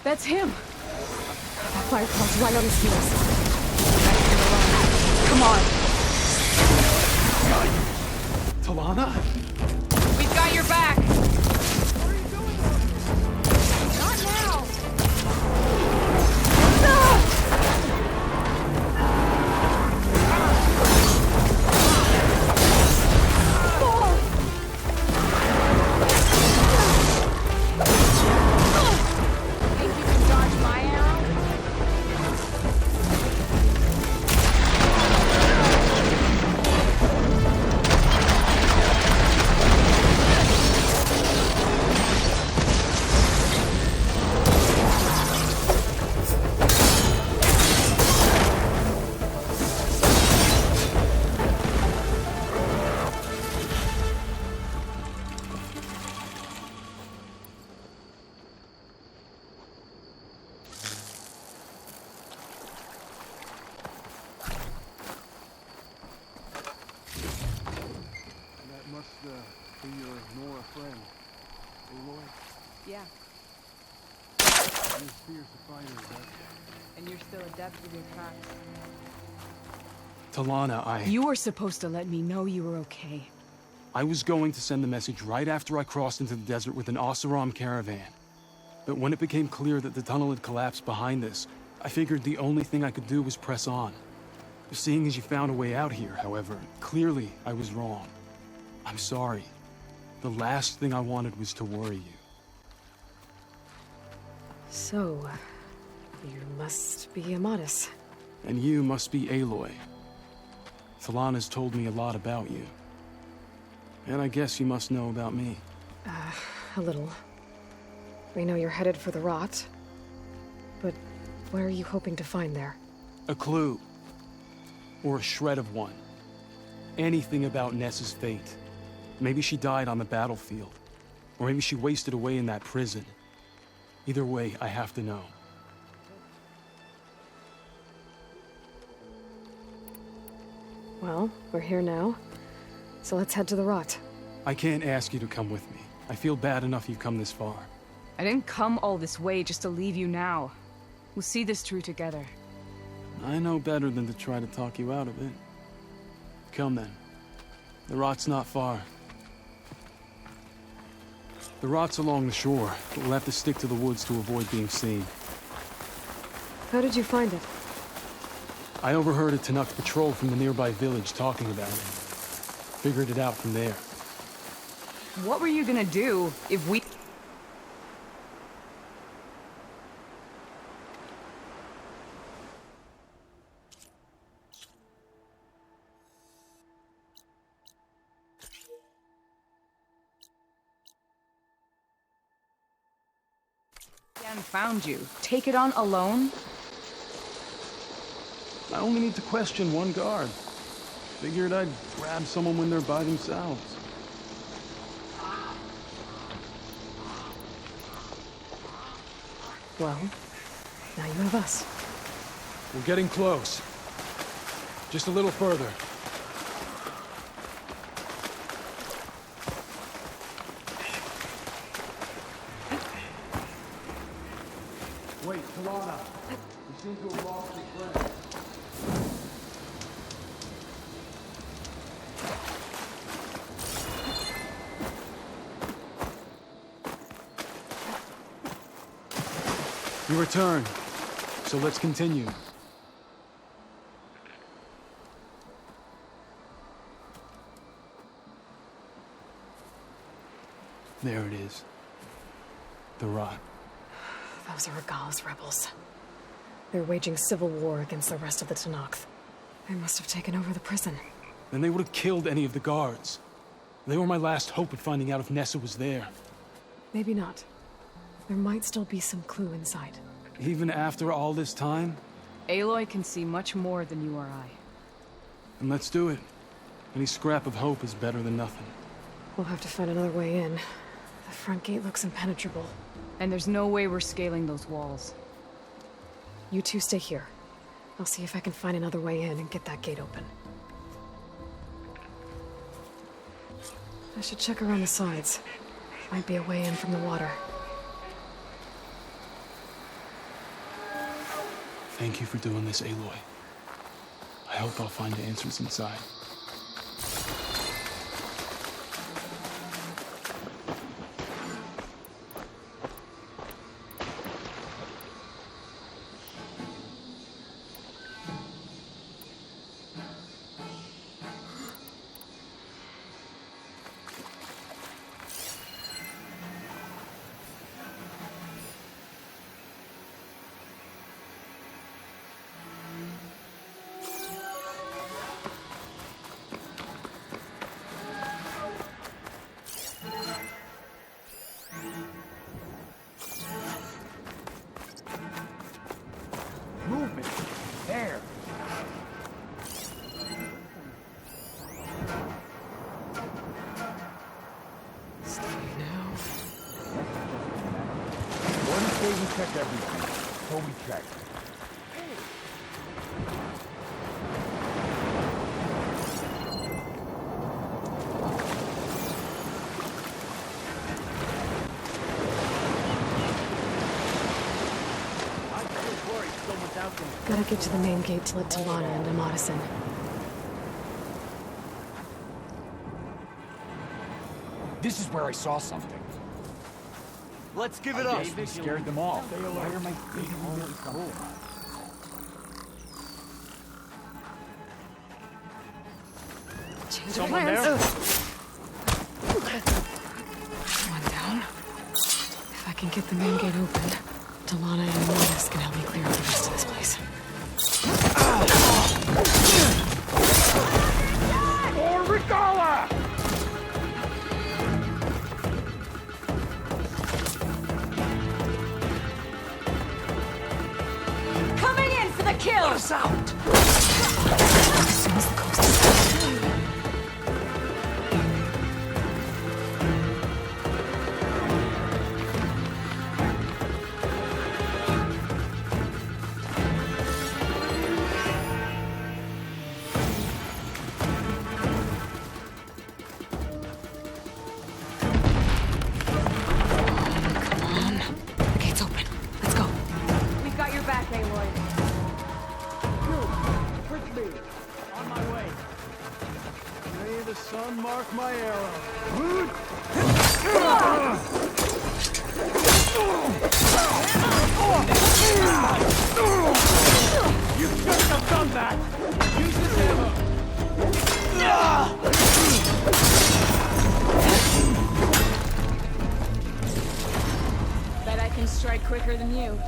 That's him. That Firefly's right on his heels. Come on. Talana? We've got your back. What are you doing? Not now. Think you can dodge my arrow? That must be your Nora friend, Aloy. Yeah. He's fierce a fighter, but... And you're still adept with your tracks. Talana, You were supposed to let me know you were okay. I was going to send the message right after I crossed into the desert with an Oseram caravan. But when it became clear that the tunnel had collapsed behind us, I figured the only thing I could do was press on. Seeing as you found a way out here, however, clearly I was wrong. I'm sorry. The last thing I wanted was to worry you. So, you must be Amatis. And you must be Aloy. Thalana's told me a lot about you. And I guess you must know about me. A little. We know you're headed for the rot. But what are you hoping to find there? A clue. Or a shred of one. Anything about Ness's fate. Maybe she died on the battlefield. Or maybe she wasted away in that prison. Either way, I have to know. Well, we're here now. So let's head to the rot. I can't ask you to come with me. I feel bad enough you've come this far. I didn't come all this way just to leave you now. We'll see this through together. I know better than to try to talk you out of it. Come then. The rot's not far. The rot's along the shore, but we'll have to stick to the woods to avoid being seen. How did you find it? I overheard a Tanakh patrol from the nearby village talking about it. Figured it out from there. What were you gonna do if we... and found you? Take it on alone? I only need to question one guard. Figured I'd grab someone when they're by themselves. Well, now you have us. We're getting close. Just a little further. Wait, Thalana. We seem to have lost the friend. You return, so let's continue. There it is. The rot. Those are Regal's rebels. They're waging civil war against the rest of the Tanakh. They must have taken over the prison. Then they would have killed any of the guards. They were my last hope at finding out if Nessa was there. Maybe not. There might still be some clue inside. Even after all this time? Aloy can see much more than you or I. And let's do it. Any scrap of hope is better than nothing. We'll have to find another way in. The front gate looks impenetrable. And there's no way we're scaling those walls. You two stay here. I'll see if I can find another way in and get that gate open. I should check around the sides. Might be a way in from the water. Thank you for doing this, Aloy. I hope I'll find answers inside. Movement. There. Steady now. One day we check everything. So we check. Gotta get to the main gate to let Thalana and Amadis in. This is where I saw something. Let's give it up. We scared them off. Why are my feet always cold? Change of Someone plans. there? One down. If I can get the main gate open, Thalana and Amadis can help me clear out the rest of this place. kill! Let us out! As soon as the coast is clear. We've got your back, Aloy. With me. On my way. May the sun mark my arrow. You shouldn't have done that! Use this ammo! Bet I can strike quicker than you.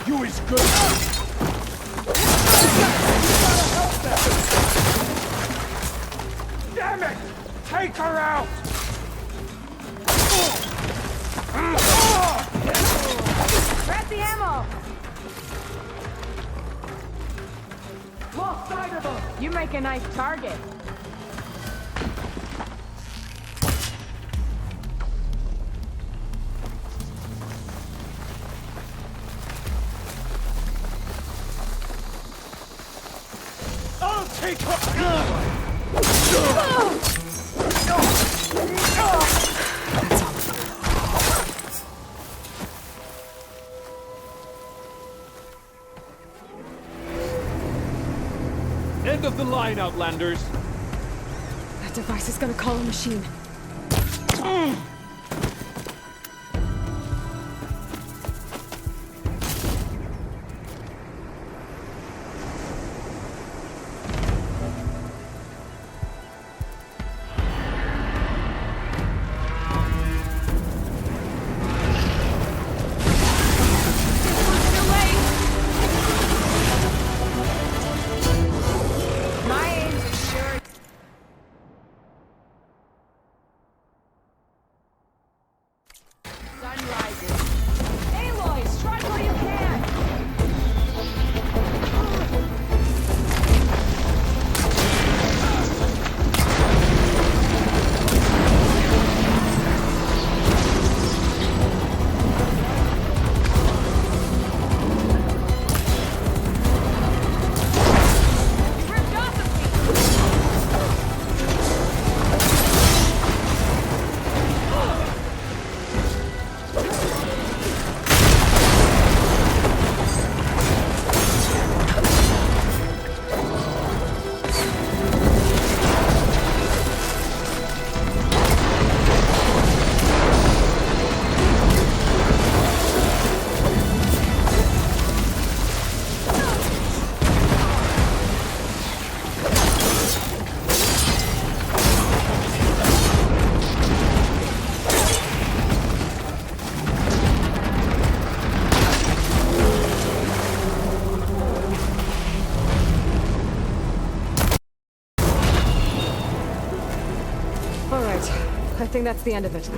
You is good. Damn it! Take her out! Grab the ammo! Lost sight of her! You make a nice target. I'll take her! End of the line, Outlanders. That device is gonna call a machine. I think that's the end of it.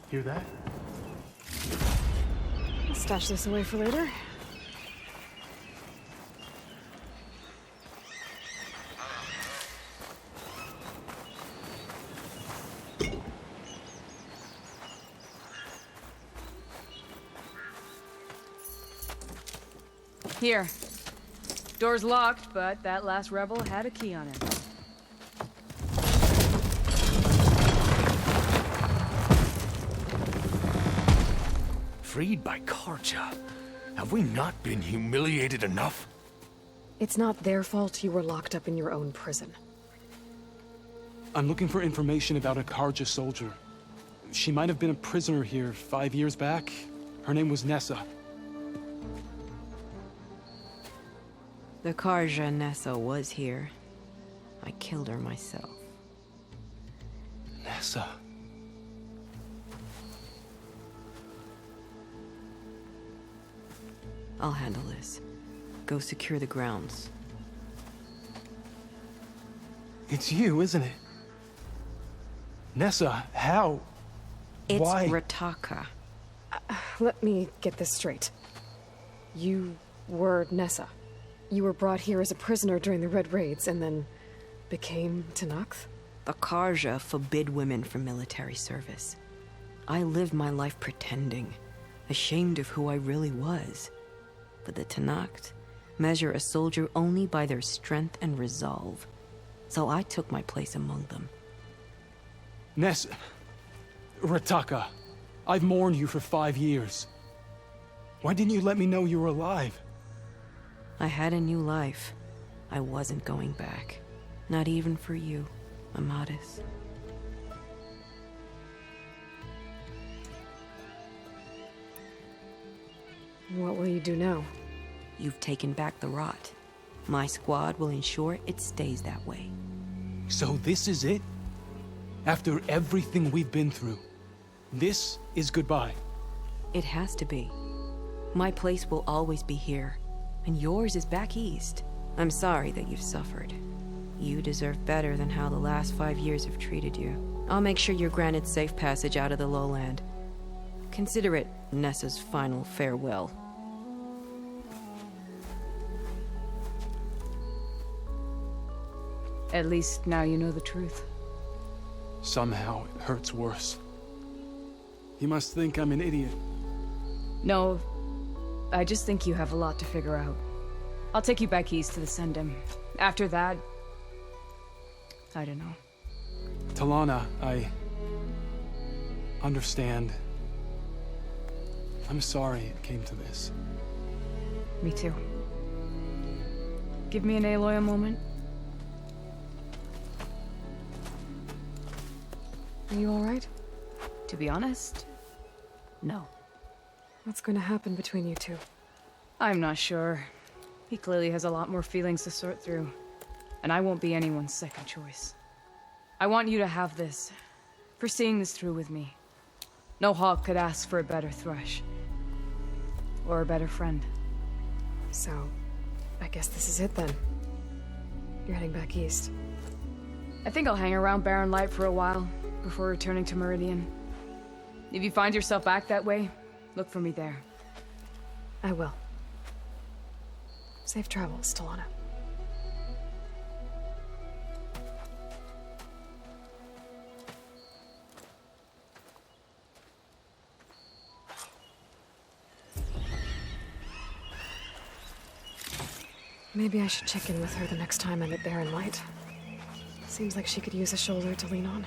Hear that? I'll stash this away for later. Here. Door's locked, but that last rebel had a key on it. freed by Karja. Have we not been humiliated enough? It's not their fault you were locked up in your own prison. I'm looking for information about a Karja soldier. She might have been a prisoner here 5 years back. Her name was Nessa. The Karja Nessa was here. I killed her myself. Nessa. I'll handle this. Go secure the grounds. It's you, isn't it? Nessa, how? It's Why? Rataka. Let me get this straight. You were Nessa. You were brought here as a prisoner during the Red Raids and then became Tenakth? The Karja forbid women from military service. I lived my life pretending, ashamed of who I really was. But the Tenakth measure a soldier only by their strength and resolve. So I took my place among them. Nessa... Rataka, I've mourned you for 5 years. Why didn't you let me know you were alive? I had a new life. I wasn't going back. Not even for you, Amadis. What will you do now? You've taken back the rot. My squad will ensure it stays that way. So this is it? After everything we've been through, this is goodbye? It has to be. My place will always be here, and yours is back east. I'm sorry that you've suffered. You deserve better than how the last 5 years have treated you. I'll make sure you're granted safe passage out of the lowland. Consider it Nessa's final farewell. At least now you know the truth. Somehow it hurts worse. You must think I'm an idiot. No, I just think you have a lot to figure out. I'll take you back east to the Sendem. After that, I don't know. Talana, I understand. I'm sorry it came to this. Me too. Give me an Aloy a moment. Are you all right? To be honest, no. What's going to happen between you two? I'm not sure. He clearly has a lot more feelings to sort through. And I won't be anyone's second choice. I want you to have this, for seeing this through with me. No hawk could ask for a better thrush. Or a better friend. So, I guess this is it then. You're heading back east. I think I'll hang around Barren Light for a while, before returning to Meridian. If you find yourself back that way, look for me there. I will. Safe travels, Talana. Maybe I should check in with her the next time I'm at Barren Light. Seems like she could use a shoulder to lean on.